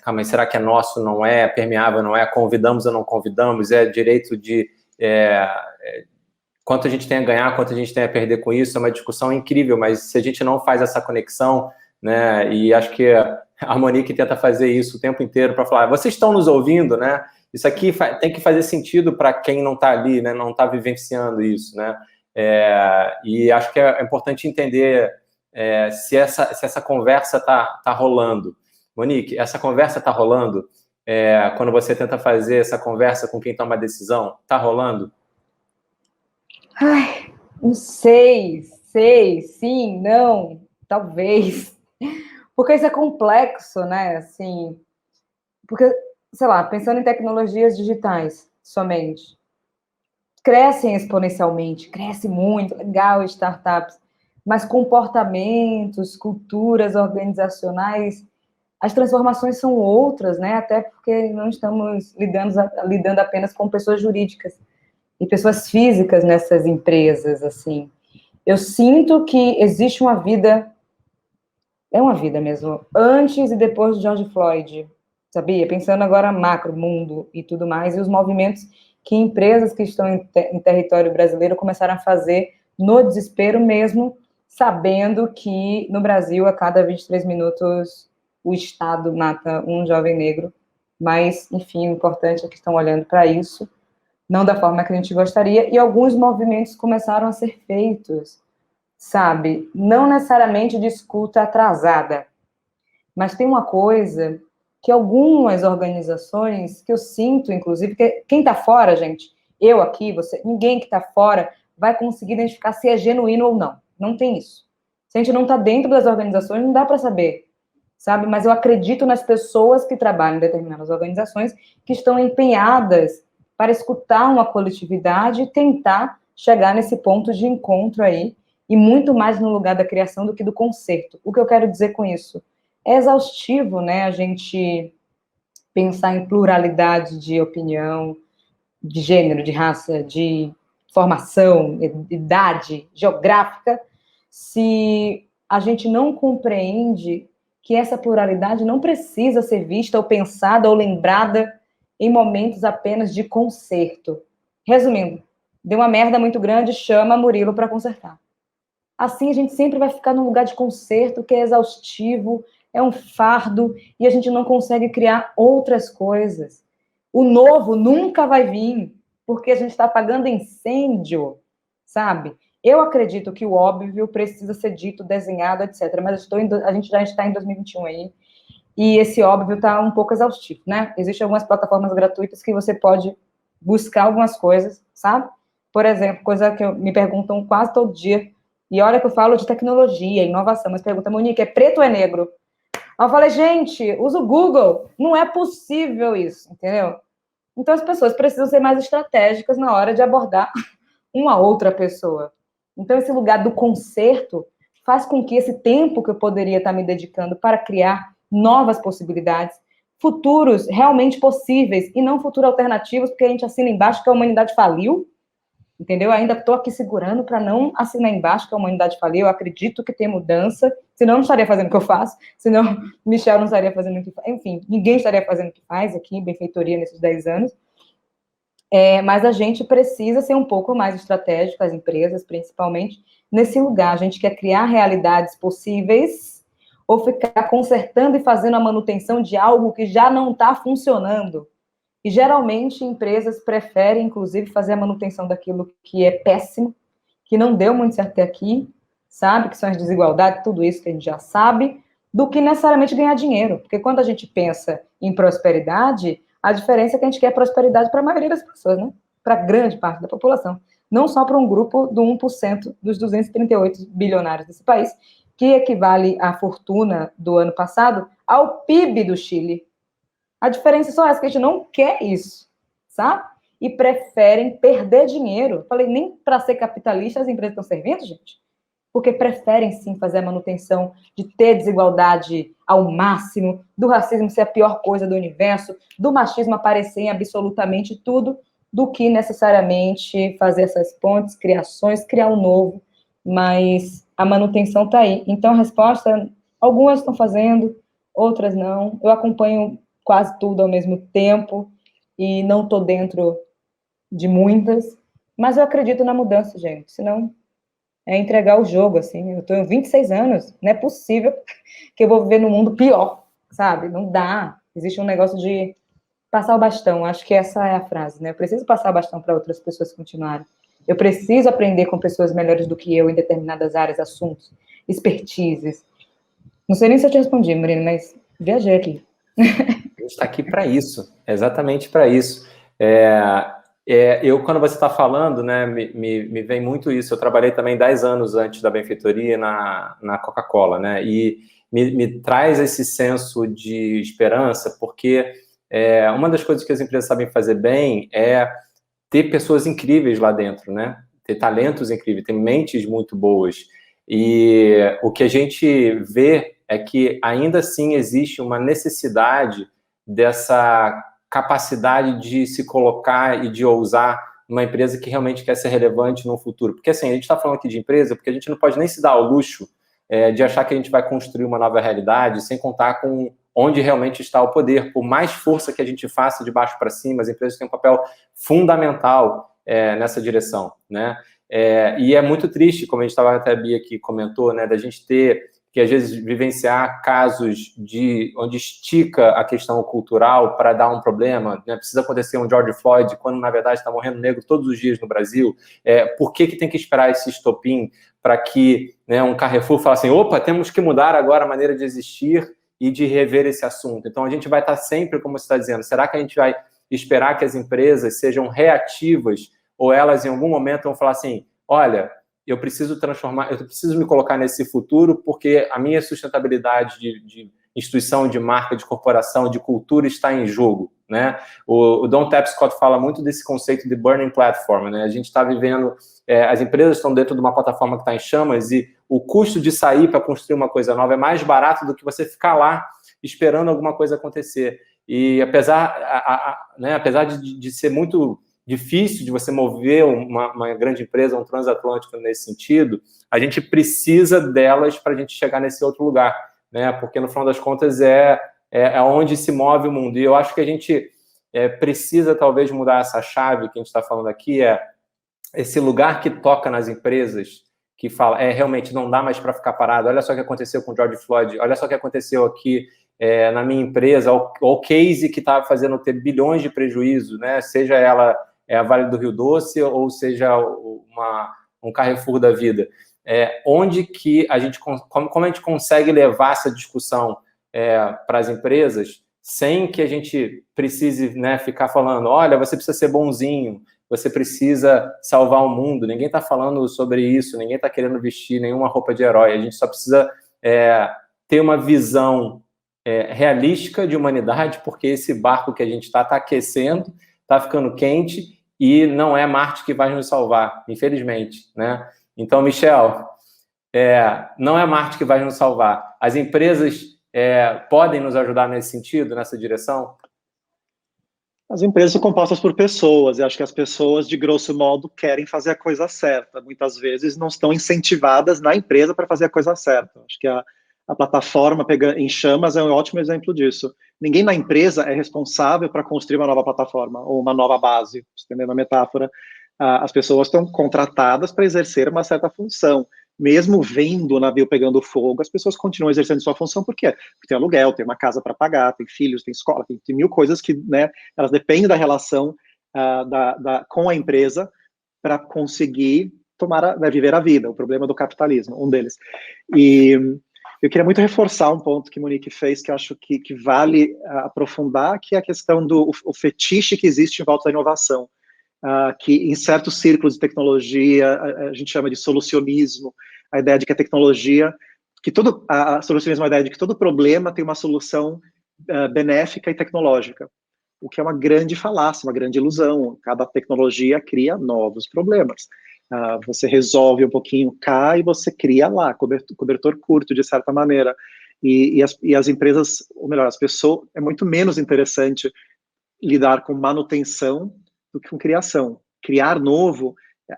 calma aí, será que é nosso, não é, permeável, não é, convidamos ou não convidamos, é direito de quanto a gente tem a ganhar, quanto a gente tem a perder com isso, é uma discussão incrível, mas se a gente não faz essa conexão, né, e acho que a Monique tenta fazer isso o tempo inteiro para falar, vocês estão nos ouvindo, né? Isso aqui tem que fazer sentido para quem não está ali, né? Não está vivenciando isso, né? E acho que é importante entender se essa conversa tá rolando. Monique, essa conversa tá rolando quando você tenta fazer essa conversa com quem toma a decisão? Tá rolando? Ai, não sei, sim, não, talvez. Porque isso é complexo, né? Assim, porque, sei lá, pensando em tecnologias digitais somente, crescem exponencialmente, cresce muito, legal, startups, mas comportamentos, culturas organizacionais, as transformações são outras, né? Até porque não estamos lidando apenas com pessoas jurídicas e pessoas físicas nessas empresas, assim. Eu sinto que existe uma vida mesmo, antes e depois de George Floyd, sabia? Pensando agora macro, mundo e tudo mais, e os movimentos que empresas que estão em território brasileiro começaram a fazer no desespero mesmo, sabendo que no Brasil, a cada 23 minutos, o Estado mata um jovem negro, mas, enfim, o importante é que estão olhando para isso, não da forma que a gente gostaria, e alguns movimentos começaram a ser feitos, sabe? Não necessariamente de escuta atrasada, mas tem uma coisa que algumas organizações, que eu sinto, inclusive, que quem está fora, gente, eu aqui, você, ninguém que está fora vai conseguir identificar se é genuíno ou não. Não tem isso. Se a gente não está dentro das organizações, não dá para saber, sabe? Mas eu acredito nas pessoas que trabalham em determinadas organizações que estão empenhadas para escutar uma coletividade e tentar chegar nesse ponto de encontro aí, e muito mais no lugar da criação do que do conserto. O que eu quero dizer com isso? É exaustivo, né, a gente pensar em pluralidade de opinião, de gênero, de raça, de formação, idade geográfica, se a gente não compreende que essa pluralidade não precisa ser vista ou pensada ou lembrada em momentos apenas de conserto. Resumindo, deu uma merda muito grande, chama Murilo para consertar. Assim a gente sempre vai ficar num lugar de conserto que é exaustivo, é um fardo, e a gente não consegue criar outras coisas. O novo nunca vai vir, porque a gente está apagando incêndio, sabe? Eu acredito que o óbvio precisa ser dito, desenhado, etc. Mas a gente já está em 2021 aí, e esse óbvio está um pouco exaustivo, né? Existem algumas plataformas gratuitas que você pode buscar algumas coisas, sabe? Por exemplo, coisa que me perguntam quase todo dia, e olha que eu falo de tecnologia, inovação, mas pergunta, Monique, é preto ou é negro? Eu falei, gente, usa o Google, não é possível isso, entendeu? Então as pessoas precisam ser mais estratégicas na hora de abordar uma outra pessoa. Então esse lugar do conserto, faz com que esse tempo que eu poderia estar me dedicando para criar novas possibilidades, futuros realmente possíveis, e não futuros alternativos, porque a gente assina embaixo que a humanidade faliu, entendeu? Ainda estou aqui segurando para não assinar embaixo que a humanidade faliu. Eu acredito que tem mudança, senão eu não estaria fazendo o que eu faço, senão Michel não estaria fazendo o que faz, enfim, ninguém estaria fazendo o que faz aqui, benfeitoria nesses 10 anos. Mas a gente precisa ser um pouco mais estratégico, as empresas, principalmente, nesse lugar. A gente quer criar realidades possíveis ou ficar consertando e fazendo a manutenção de algo que já não está funcionando. E, geralmente, empresas preferem, inclusive, fazer a manutenção daquilo que é péssimo, que não deu muito certo até aqui, sabe? Que são as desigualdades, tudo isso que a gente já sabe, do que necessariamente ganhar dinheiro. Porque quando a gente pensa em prosperidade, a diferença é que a gente quer prosperidade para a maioria das pessoas, né? Para grande parte da população. Não só para um grupo do 1% dos 238 bilionários desse país, que equivale à fortuna do ano passado ao PIB do Chile. A diferença é só essa, que a gente não quer isso, sabe? E preferem perder dinheiro. Falei, nem para ser capitalista as empresas estão servindo, gente. Porque preferem, sim, fazer a manutenção de ter desigualdade ao máximo, do racismo ser a pior coisa do universo, do machismo aparecer em absolutamente tudo, do que necessariamente fazer essas pontes, criações, criar um novo. Mas a manutenção está aí. Então, a resposta, algumas estão fazendo, outras não. Eu acompanho quase tudo ao mesmo tempo e não estou dentro de muitas, mas eu acredito na mudança, gente, senão é entregar o jogo, assim. Eu estou em 26 anos, não é possível que eu vou viver num mundo pior, sabe? Não dá. Existe um negócio de passar o bastão, acho que essa é a frase, né? Eu preciso passar o bastão para outras pessoas continuarem. Eu preciso aprender com pessoas melhores do que eu em determinadas áreas, assuntos, expertises. Não sei nem se eu te respondi, Marina, mas viajei aqui. A gente está aqui para isso, exatamente para isso. Eu, quando você está falando, né, me vem muito isso. Eu trabalhei também 10 anos antes da benfeitoria na Coca-Cola, né, e me traz esse senso de esperança, porque uma das coisas que as empresas sabem fazer bem é ter pessoas incríveis lá dentro, né, ter talentos incríveis, ter mentes muito boas. E o que a gente vê é que ainda assim existe uma necessidade dessa capacidade de se colocar e de ousar numa empresa que realmente quer ser relevante no futuro. Porque assim, a gente está falando aqui de empresa porque a gente não pode nem se dar ao luxo de achar que a gente vai construir uma nova realidade sem contar com onde realmente está o poder. Por mais força que a gente faça de baixo para cima, as empresas têm um papel fundamental nessa direção, né? E é muito triste, como a gente estava até a Bia aqui comentou, né, da gente ter que às vezes vivenciar casos onde estica a questão cultural para dar um problema, né? Precisa acontecer um George Floyd, quando na verdade está morrendo negro todos os dias no Brasil. Por que tem que esperar esse estopim para que, né, um Carrefour fale assim, opa, temos que mudar agora a maneira de existir e de rever esse assunto? Então a gente vai estar sempre, como você está dizendo, será que a gente vai esperar que as empresas sejam reativas ou elas em algum momento vão falar assim, olha, eu preciso me colocar nesse futuro porque a minha sustentabilidade de instituição, de marca, de corporação, de cultura está em jogo, né? O Don Tapscott fala muito desse conceito de burning platform, né? A gente está vivendo, as empresas estão dentro de uma plataforma que está em chamas e o custo de sair para construir uma coisa nova é mais barato do que você ficar lá esperando alguma coisa acontecer. E apesar de ser muito difícil de você mover uma grande empresa, um transatlântico nesse sentido, a gente precisa delas para a gente chegar nesse outro lugar, né? Porque, no final das contas, é onde se move o mundo. E eu acho que a gente precisa, talvez, mudar essa chave que a gente está falando aqui, esse lugar que toca nas empresas, que fala, realmente não dá mais para ficar parado, olha só o que aconteceu com o George Floyd, olha só o que aconteceu aqui na minha empresa, o case que está fazendo ter bilhões de prejuízo, né? Seja ela a Vale do Rio Doce, ou seja um Carrefour da vida. Onde que a gente, como a gente consegue levar essa discussão para as empresas sem que a gente precise, né, ficar falando, olha, você precisa ser bonzinho, você precisa salvar o mundo. Ninguém está falando sobre isso, ninguém está querendo vestir nenhuma roupa de herói. A gente só precisa ter uma visão realística de humanidade, porque esse barco que a gente está aquecendo, está ficando quente, e não é Marte que vai nos salvar, infelizmente, né? Então, Michel, não é a marketing que vai nos salvar. As empresas podem nos ajudar nesse sentido, nessa direção? As empresas são compostas por pessoas, e acho que as pessoas, de grosso modo, querem fazer a coisa certa. Muitas vezes não estão incentivadas na empresa para fazer a coisa certa. Acho que a plataforma em chamas é um ótimo exemplo disso. Ninguém na empresa é responsável para construir uma nova plataforma ou uma nova base, entendendo a metáfora. As pessoas estão contratadas para exercer uma certa função. Mesmo vendo o navio pegando fogo, as pessoas continuam exercendo sua função. Por quê? Porque tem aluguel, tem uma casa para pagar, tem filhos, tem escola, tem mil coisas que, né, elas dependem da relação com a empresa para conseguir viver a vida. O problema do capitalismo, um deles. E eu queria muito reforçar um ponto que Monique fez, que eu acho que vale aprofundar, que é a questão do fetiche que existe em volta da inovação. Que em certos círculos de tecnologia a gente chama de solucionismo, a ideia de que a tecnologia, solucionismo é a ideia de que todo problema tem uma solução benéfica e tecnológica, o que é uma grande falácia, uma grande ilusão. Cada tecnologia cria novos problemas. Você resolve um pouquinho cá e você cria lá, cobertor curto, de certa maneira. E as empresas, ou melhor, as pessoas, é muito menos interessante lidar com manutenção do que com criação. Criar novo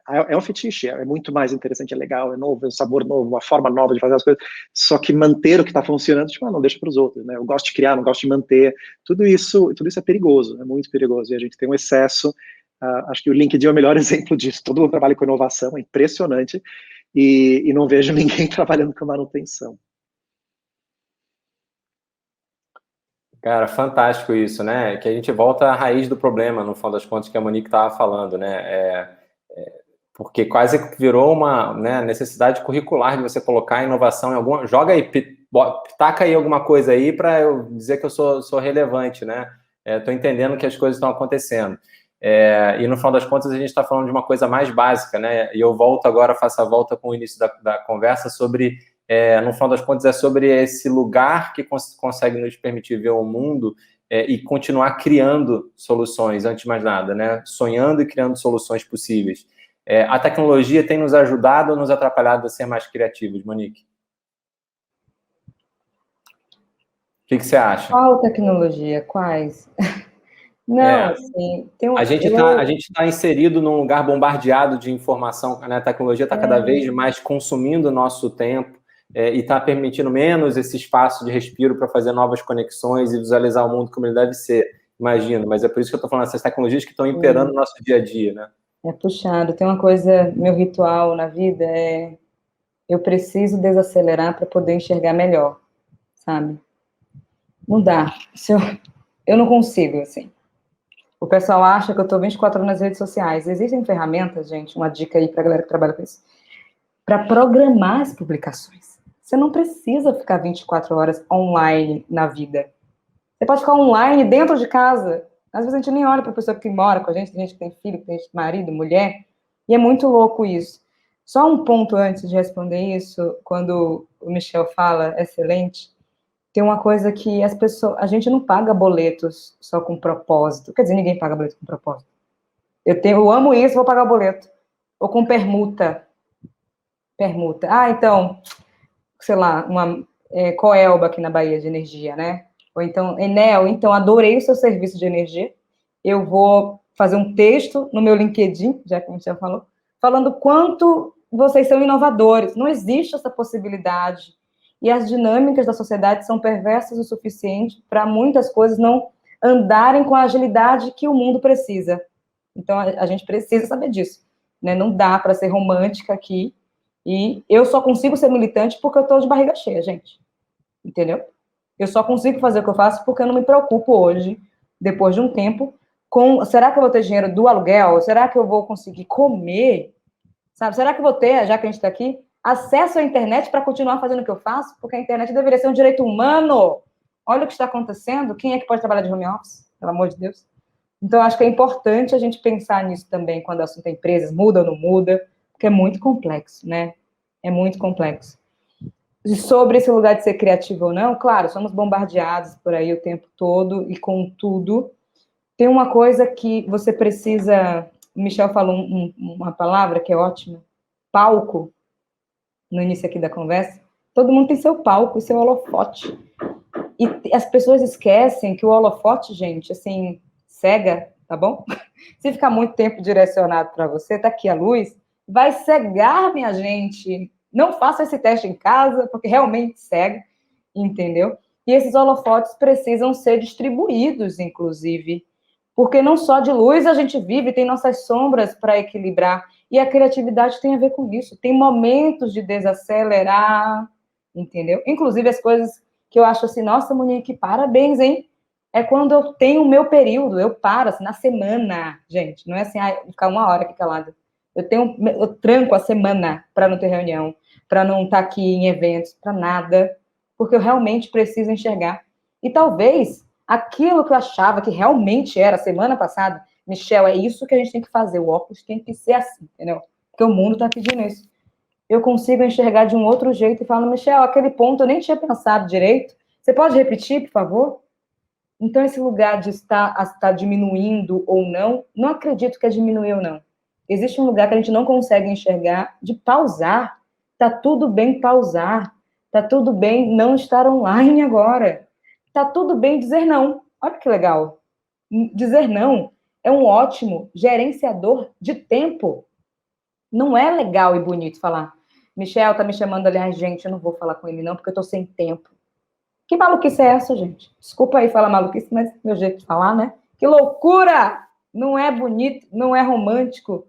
é um fetiche, é muito mais interessante, é legal, é novo, é um sabor novo, uma forma nova de fazer as coisas, só que manter o que está funcionando, tipo, não deixa para os outros, né? Eu gosto de criar, não gosto de manter, tudo isso é perigoso, é muito perigoso, e a gente tem um excesso, acho que o LinkedIn é o melhor exemplo disso, todo mundo trabalha com inovação, é impressionante, e não vejo ninguém trabalhando com manutenção. Cara, fantástico isso, né? Que a gente volta à raiz do problema, no final das contas, que a Monique estava falando, né? Porque quase virou uma, né, necessidade curricular de você colocar a inovação em alguma... Joga aí, taca aí alguma coisa aí para eu dizer que eu sou relevante, né? Estou entendendo que as coisas estão acontecendo. E no final das contas a gente está falando de uma coisa mais básica, né? E eu faço a volta com o início da conversa sobre... no final das contas, é sobre esse lugar que consegue nos permitir ver o mundo e continuar criando soluções, antes de mais nada, né? Sonhando e criando soluções possíveis. A tecnologia tem nos ajudado ou nos atrapalhado a ser mais criativos, Monique? O que você acha? Qual tecnologia? Quais? Não, assim, a gente está inserido num lugar bombardeado de informação, né? A tecnologia está cada vez mais consumindo o nosso tempo e está permitindo menos esse espaço de respiro para fazer novas conexões e visualizar o mundo como ele deve ser, imagino. Mas é por isso que eu estou falando essas tecnologias que estão imperando no nosso dia a dia, né? É puxado. Tem uma coisa, meu ritual na vida eu preciso desacelerar para poder enxergar melhor, sabe? Não dá. Eu não consigo, assim. O pessoal acha que eu estou 24 horas nas redes sociais. Existem ferramentas, gente, uma dica aí para a galera que trabalha com isso, para programar as publicações. Você não precisa ficar 24 horas online na vida. Você pode ficar online dentro de casa. Às vezes a gente nem olha para a pessoa que mora com a gente, tem gente que tem filho, tem gente que tem marido, mulher, e é muito louco isso. Só um ponto antes de responder isso, quando o Michel fala, excelente, tem uma coisa que a gente não paga boletos só com propósito. Quer dizer, ninguém paga boleto com propósito. Eu amo isso, vou pagar o boleto. Ou com permuta. Então, sei lá, uma Coelba aqui na Bahia de energia, né? Ou então, Enel, então, adorei o seu serviço de energia. Eu vou fazer um texto no meu LinkedIn, já que a gente já falou, falando quanto vocês são inovadores. Não existe essa possibilidade. E as dinâmicas da sociedade são perversas o suficiente para muitas coisas não andarem com a agilidade que o mundo precisa. Então, a gente precisa saber disso, né? Não dá para ser romântica aqui, e eu só consigo ser militante porque eu estou de barriga cheia, gente. Entendeu? Eu só consigo fazer o que eu faço porque eu não me preocupo hoje, depois de um tempo, com, será que eu vou ter dinheiro do aluguel? Será que eu vou conseguir comer? Sabe? Será que eu vou ter, já que a gente está aqui, acesso à internet para continuar fazendo o que eu faço? Porque a internet deveria ser um direito humano. Olha o que está acontecendo. Quem é que pode trabalhar de home office? Pelo amor de Deus. Então, acho que é importante a gente pensar nisso também, quando o assunto é empresas, muda ou não muda, porque é muito complexo, né? É muito complexo. E sobre esse lugar de ser criativo ou não, claro, somos bombardeados por aí o tempo todo e com tudo. Tem uma coisa que você precisa... O Michel falou uma palavra que é ótima. Palco. no início aqui da conversa, todo mundo tem seu palco e seu holofote. E as pessoas esquecem que o holofote, gente, assim, cega, tá bom? Se ficar muito tempo direcionado para você, tá aqui a luz, vai cegar, minha gente. Não faça esse teste em casa, porque realmente cega, entendeu? E esses holofotes precisam ser distribuídos, inclusive, porque não só de luz a gente vive, tem nossas sombras para equilibrar, e a criatividade tem a ver com isso. Tem momentos de desacelerar, entendeu? Inclusive as coisas que eu acho assim, nossa, Monique, parabéns, hein? É quando eu tenho o meu período, eu paro, assim, na semana, gente, não é assim, ficar uma hora aqui calada. Eu tranco a semana para não ter reunião, para não estar aqui em eventos, para nada, porque eu realmente preciso enxergar. E talvez aquilo que eu achava que realmente era semana passada, Michel, é isso que a gente tem que fazer, o óculos tem que ser assim, entendeu? Porque o mundo está pedindo isso. Eu consigo enxergar de um outro jeito e falo, Michel, aquele ponto eu nem tinha pensado direito. Você pode repetir, por favor? Então, esse lugar de estar diminuindo ou não acredito que é diminuir ou não. Existe um lugar que a gente não consegue enxergar de pausar. Tá tudo bem pausar. Tá tudo bem não estar online agora. Tá tudo bem dizer não. Olha que legal. Dizer não é um ótimo gerenciador de tempo. Não é legal e bonito falar, Michel tá me chamando ali, ai, gente, eu não vou falar com ele não, porque eu tô sem tempo. Que maluquice é essa, gente? Desculpa aí falar maluquice, mas meu jeito de falar, né? Que loucura! Não é bonito, não é romântico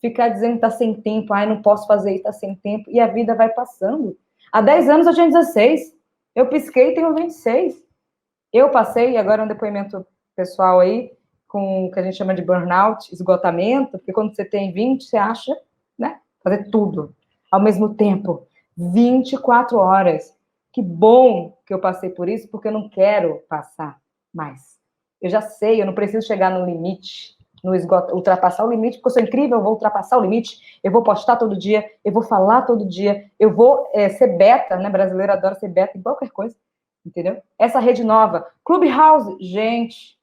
ficar dizendo que tá sem tempo, ai, não posso fazer isso, tá sem tempo, e a vida vai passando. Há 10 anos eu tinha 16, eu pisquei e tenho 26. Eu passei, agora um depoimento pessoal aí, com o que a gente chama de burnout, esgotamento, porque quando você tem 20, você acha, né, fazer tudo ao mesmo tempo, 24 horas. Que bom que eu passei por isso, porque eu não quero passar mais. Eu já sei, eu não preciso chegar no limite, ultrapassar o limite, porque eu sou incrível, eu vou ultrapassar o limite, eu vou postar todo dia, eu vou falar todo dia, eu vou ser beta, né, brasileiro adora ser beta em qualquer coisa, entendeu? Essa rede nova, Clubhouse, gente,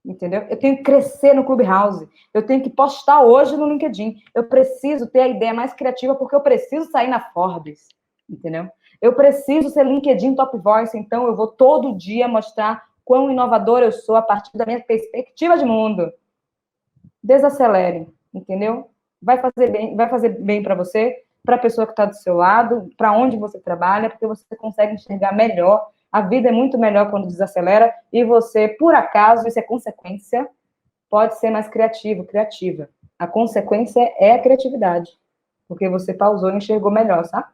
entendeu? Eu tenho que crescer no Clubhouse, eu tenho que postar hoje no LinkedIn, eu preciso ter a ideia mais criativa, porque eu preciso sair na Forbes, entendeu? Eu preciso ser LinkedIn Top Voice, então eu vou todo dia mostrar quão inovadora eu sou a partir da minha perspectiva de mundo. Desacelere, entendeu? Vai fazer bem para você, para a pessoa que está do seu lado, para onde você trabalha, porque você consegue enxergar melhor. A vida é muito melhor quando desacelera e você, por acaso, isso é consequência, pode ser mais criativo, criativa. A consequência é a criatividade, porque você pausou e enxergou melhor, sabe?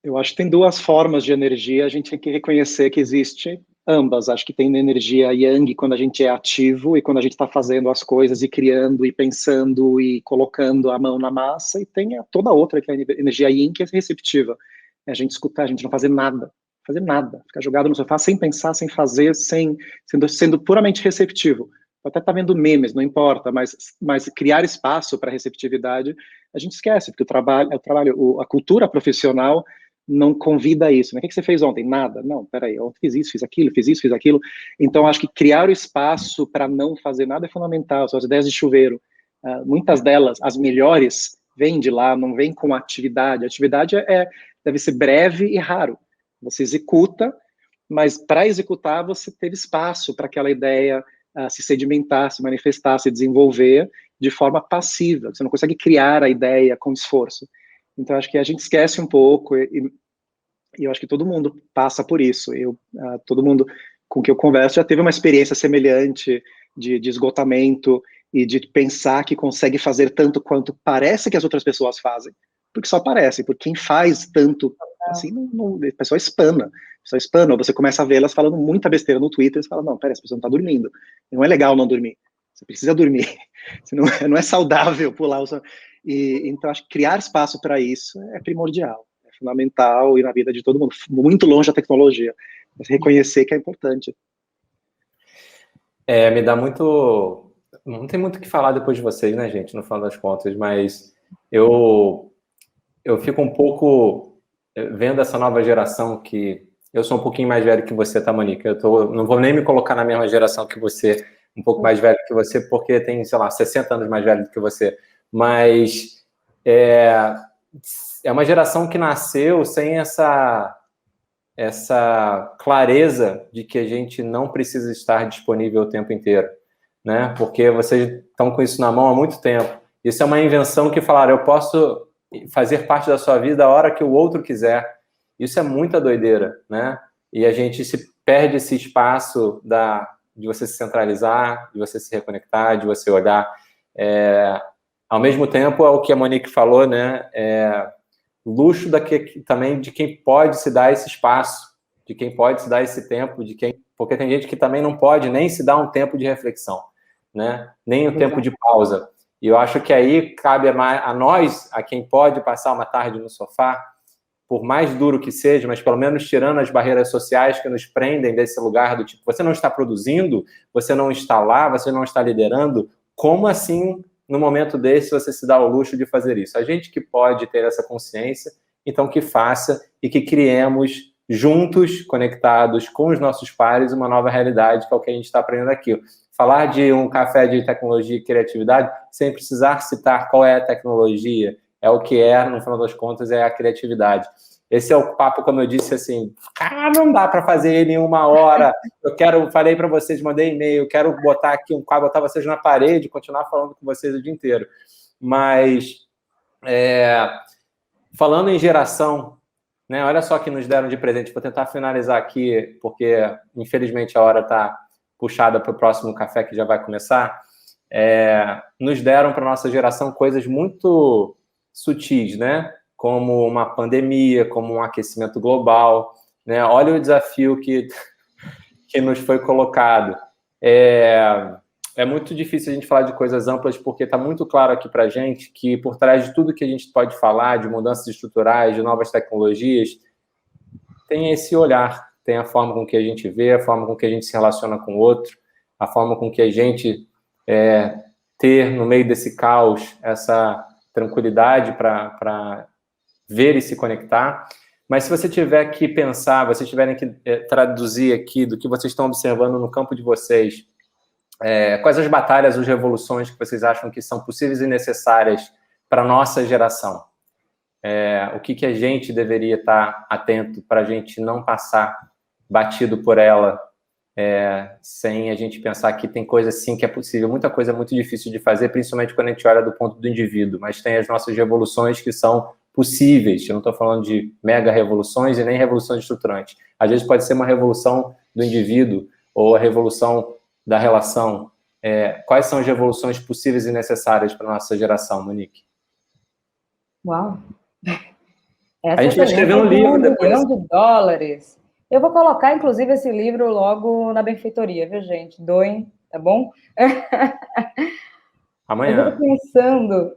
Eu acho que tem duas formas de energia, a gente tem que reconhecer que existe ambas. Acho que tem energia yang quando a gente é ativo e quando a gente está fazendo as coisas e criando e pensando e colocando a mão na massa, e tem toda outra que é a energia yin, que é receptiva. É a gente escutar, a gente não fazer nada, ficar jogado no sofá sem pensar, sem fazer, sendo puramente receptivo. Até tá vendo memes, não importa, mas criar espaço para receptividade, a gente esquece, porque a cultura profissional não convida a isso, né? O que você fez ontem? Nada. Não, peraí, ontem fiz isso, fiz aquilo, fiz isso, fiz aquilo. Então, acho que criar o espaço para não fazer nada é fundamental. São as ideias de chuveiro. Muitas delas, as melhores, vêm de lá, não vêm com atividade. A atividade deve ser breve e raro. Você executa, mas para executar, você teve espaço para aquela ideia se sedimentar, se manifestar, se desenvolver de forma passiva. Você não consegue criar a ideia com esforço. Então, acho que a gente esquece um pouco, e eu acho que todo mundo passa por isso. Todo mundo com que eu converso já teve uma experiência semelhante de esgotamento e de pensar que consegue fazer tanto quanto parece que as outras pessoas fazem, porque só parece, porque quem faz tanto, assim, a pessoa espana, ou você começa a ver elas falando muita besteira no Twitter, e você fala, não, pera, essa pessoa não tá dormindo, não é legal não dormir, você precisa dormir, você não é saudável pular o sono. Então, acho que criar espaço para isso é primordial, é fundamental, e na vida de todo mundo, muito longe da tecnologia, mas reconhecer que é importante. Me dá muito... Não tem muito o que falar depois de vocês, né, gente, no final das contas, mas eu fico um pouco vendo essa nova geração que... Eu sou um pouquinho mais velho que você, tá, Monique? Não vou nem me colocar na mesma geração que você, um pouco mais velho que você, porque tem, sei lá, 60 anos mais velho do que você. mas é uma geração que nasceu sem essa clareza de que a gente não precisa estar disponível o tempo inteiro, né? Porque vocês estão com isso na mão há muito tempo. Isso é uma invenção que falaram, eu posso fazer parte da sua vida a hora que o outro quiser. Isso é muita doideira, né? E a gente se perde esse espaço de você se centralizar, de você se reconectar, de você olhar. Ao mesmo tempo, é o que a Monique falou, né? Luxo também de quem pode se dar esse espaço, de quem pode se dar esse tempo, porque tem gente que também não pode nem se dar um tempo de reflexão, né? Nem o tempo de pausa. E eu acho que aí cabe a nós, a quem pode passar uma tarde no sofá, por mais duro que seja, mas pelo menos tirando as barreiras sociais que nos prendem desse lugar do tipo, você não está produzindo, você não está lá, você não está liderando, como assim, no momento desse, você se dá o luxo de fazer isso? A gente que pode ter essa consciência, então que faça e que criemos juntos, conectados com os nossos pares, uma nova realidade, que é o que a gente está aprendendo aqui. Falar de um café de tecnologia e criatividade, sem precisar citar qual é a tecnologia, é o que no final das contas, é a criatividade. Esse é o papo, como eu disse, assim, não dá para fazer ele em 1 hora. Falei para vocês, mandei e-mail, quero botar aqui um quadro, botar vocês na parede, continuar falando com vocês o dia inteiro. Mas, falando em geração, né, olha só que nos deram de presente. Vou tentar finalizar aqui, porque, infelizmente, a hora está puxada para o próximo café que já vai começar. Nos deram para a nossa geração coisas muito sutis, né? Como uma pandemia, como um aquecimento global, né? Olha o desafio que nos foi colocado. É muito difícil a gente falar de coisas amplas, porque está muito claro aqui para a gente que por trás de tudo que a gente pode falar, de mudanças estruturais, de novas tecnologias, tem esse olhar, tem a forma com que a gente vê, a forma com que a gente se relaciona com o outro, a forma com que a gente ter, no meio desse caos, essa tranquilidade para ver e se conectar. Mas se você tiver que pensar, vocês tiverem que traduzir aqui do que vocês estão observando no campo de vocês, quais as batalhas, as revoluções que vocês acham que são possíveis e necessárias para a nossa geração? O que a gente deveria estar atento para a gente não passar batido por ela, sem a gente pensar que tem coisa sim que é possível, muita coisa é muito difícil de fazer, principalmente quando a gente olha do ponto do indivíduo, mas tem as nossas revoluções que são possíveis. Eu não estou falando de mega revoluções e nem revoluções estruturantes. Às vezes pode ser uma revolução do indivíduo ou a revolução da relação. Quais são as revoluções possíveis e necessárias para a nossa geração, Monique? Uau! A gente vai escrever um livro depois. $1 bilhão. Eu vou colocar, inclusive, esse livro logo na benfeitoria, viu, gente? Doem, tá bom? Amanhã. Eu fico pensando,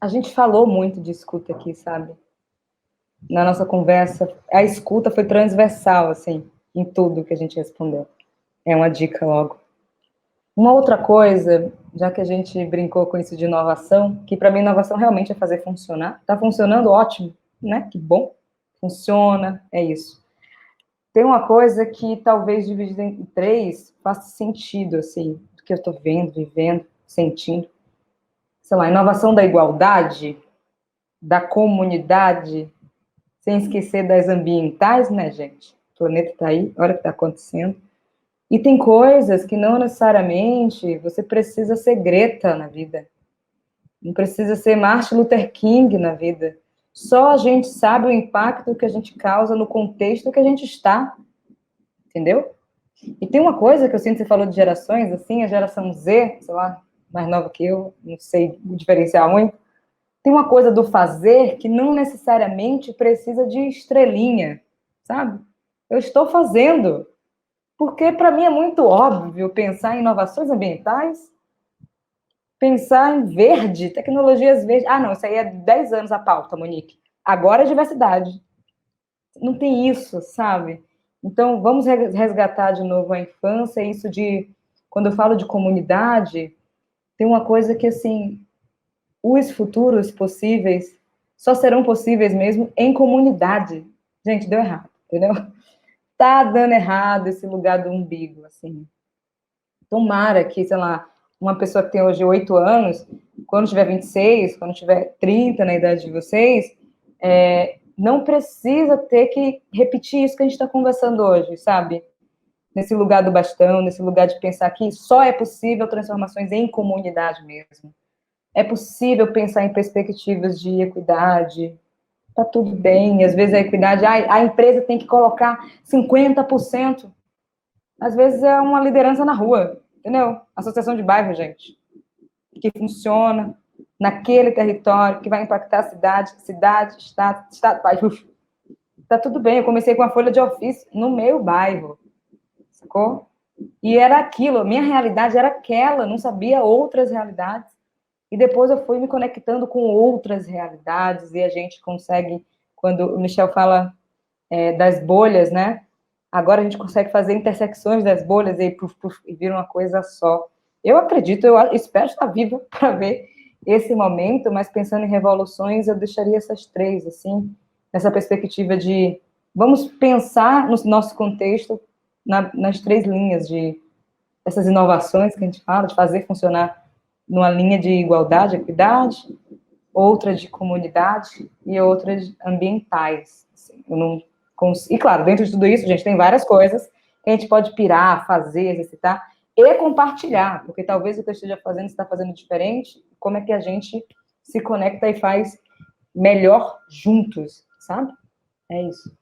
a gente falou muito de escuta aqui, sabe? Na nossa conversa, a escuta foi transversal, assim, em tudo que a gente respondeu. É uma dica logo. Uma outra coisa, já que a gente brincou com isso de inovação, que para mim inovação realmente é fazer funcionar. Tá funcionando, ótimo, né? Que bom. Funciona, é isso. Tem uma coisa que talvez dividida em 3 faça sentido, assim, do que eu estou vendo, vivendo, sentindo. Sei lá, inovação da igualdade, da comunidade, sem esquecer das ambientais, né, gente? O planeta está aí, olha o que está acontecendo. E tem coisas que não necessariamente você precisa ser Greta na vida. Não precisa ser Martin Luther King na vida. Só a gente sabe o impacto que a gente causa no contexto que a gente está. Entendeu? E tem uma coisa que eu sinto, você falou de gerações, assim, a geração Z, sei lá, mais nova que eu, não sei diferenciar muito, tem uma coisa do fazer que não necessariamente precisa de estrelinha, sabe? Eu estou fazendo. Porque, para mim, é muito óbvio pensar em inovações ambientais, pensar em verde, tecnologias verdes. Ah, não, isso aí é 10 anos a pauta, Monique. Agora é diversidade. Não tem isso, sabe? Então, vamos resgatar de novo a infância, isso de... Quando eu falo de comunidade, tem uma coisa que, assim, os futuros possíveis só serão possíveis mesmo em comunidade. Gente, deu errado, entendeu? Tá dando errado esse lugar do umbigo, assim. Tomara que, sei lá, uma pessoa que tem hoje 8 anos, quando tiver 26, quando tiver 30, na idade de vocês, não precisa ter que repetir isso que a gente está conversando hoje, sabe? Nesse lugar do bastão, nesse lugar de pensar que só é possível transformações em comunidade mesmo. É possível pensar em perspectivas de equidade. Tá tudo bem. Às vezes a equidade, a empresa tem que colocar 50%. Às vezes é uma liderança na rua, entendeu? Associação de bairro, gente, que funciona naquele território, que vai impactar a cidade, estado, país. Tá tudo bem. Eu comecei com a folha de ofício no meu bairro. Sacou? E era aquilo, a minha realidade era aquela, não sabia outras realidades. E depois eu fui me conectando com outras realidades, e a gente consegue, quando o Michel fala das bolhas, né? Agora a gente consegue fazer intersecções das bolhas e vira uma coisa só. Eu acredito, eu espero estar viva para ver esse momento, mas pensando em revoluções, eu deixaria essas 3, assim, nessa perspectiva de vamos pensar no nosso contexto nas 3 linhas de essas inovações que a gente fala, de fazer funcionar numa linha de igualdade, equidade, outra de comunidade e outras ambientais. Assim, eu não consigo... E, claro, dentro de tudo isso, gente, tem várias coisas que a gente pode pirar, fazer, exercitar e compartilhar, porque talvez o que eu esteja fazendo está fazendo diferente, como é que a gente se conecta e faz melhor juntos, sabe? É isso.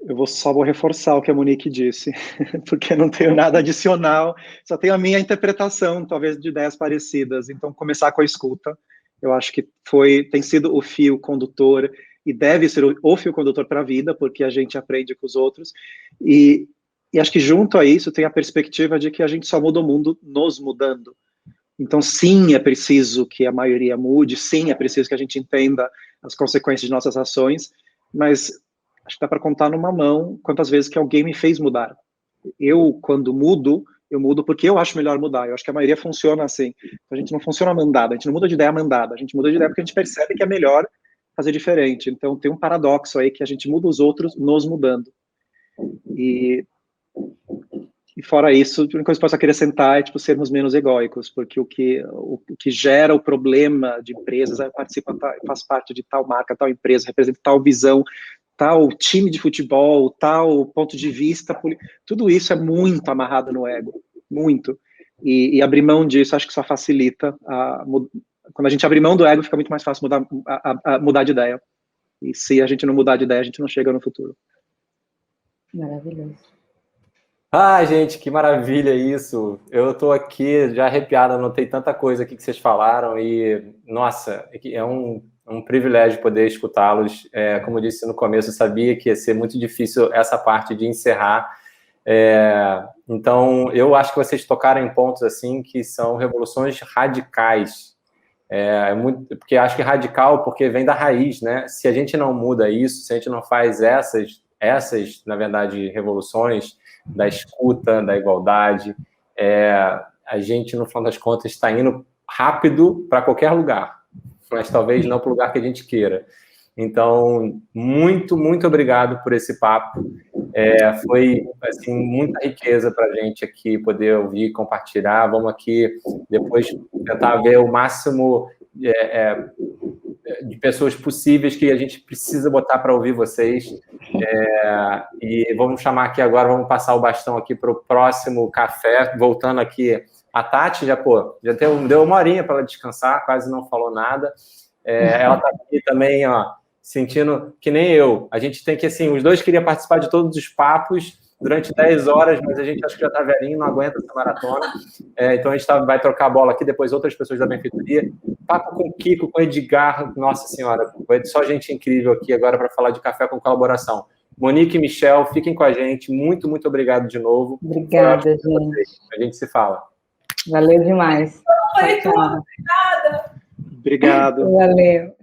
Eu só vou reforçar o que a Monique disse, porque não tenho nada adicional, só tenho a minha interpretação, talvez, de ideias parecidas. Então, começar com a escuta, eu acho que tem sido o fio condutor, e deve ser o fio condutor para a vida, porque a gente aprende com os outros, e acho que junto a isso tem a perspectiva de que a gente só muda o mundo nos mudando. Então, sim, é preciso que a maioria mude, sim, é preciso que a gente entenda as consequências de nossas ações, mas acho que dá para contar numa mão quantas vezes que alguém me fez mudar. Eu, quando mudo, eu mudo porque eu acho melhor mudar. Eu acho que a maioria funciona assim. A gente não funciona mandada, a gente não muda de ideia mandada, a gente muda de ideia porque a gente percebe que é melhor fazer diferente. Então, tem um paradoxo aí que a gente muda os outros nos mudando. E fora isso, a única coisa que eu posso acrescentar é, sermos menos egóicos, porque o que gera o problema de empresas faz parte de tal marca, tal empresa, representa tal visão, tal time de futebol, tal ponto de vista, tudo isso é muito amarrado no ego, muito. E abrir mão disso, acho que só facilita. Quando a gente abre mão do ego, fica muito mais fácil mudar de ideia. E se a gente não mudar de ideia, a gente não chega no futuro. Maravilhoso. Gente, que maravilha isso. Eu tô aqui já arrepiado, anotei tanta coisa aqui que vocês falaram e, nossa, é um privilégio poder escutá-los. Como eu disse no começo, eu sabia que ia ser muito difícil essa parte de encerrar. Então, eu acho que vocês tocaram em pontos assim que são revoluções radicais. Porque acho que radical porque vem da raiz, né? Se a gente não muda isso, se a gente não faz essas, na verdade, revoluções da escuta, da igualdade, a gente, no final das contas, está indo rápido para qualquer lugar, mas talvez não para o lugar que a gente queira. Então, muito, muito obrigado por esse papo. Foi, assim, muita riqueza para a gente aqui poder ouvir, compartilhar. Vamos aqui depois tentar ver o máximo de pessoas possíveis que a gente precisa botar para ouvir vocês. E vamos chamar aqui agora, vamos passar o bastão aqui para o próximo café, voltando aqui. A Tati já deu uma horinha para ela descansar, quase não falou nada. Ela está aqui também, ó, sentindo que nem eu. A gente tem que, assim, os dois queriam participar de todos os papos durante 10 horas, mas a gente acho que já está velhinho, não aguenta essa maratona. Então a gente vai trocar a bola aqui, depois outras pessoas da benfeitoria. Papo com o Kiko, com o Edgar, nossa senhora, vai só gente incrível aqui agora para falar de café com colaboração. Monique e Michel, fiquem com a gente. Muito, muito obrigado de novo. Obrigada, gente. A gente se fala. Valeu demais. Obrigada. Obrigado. Valeu.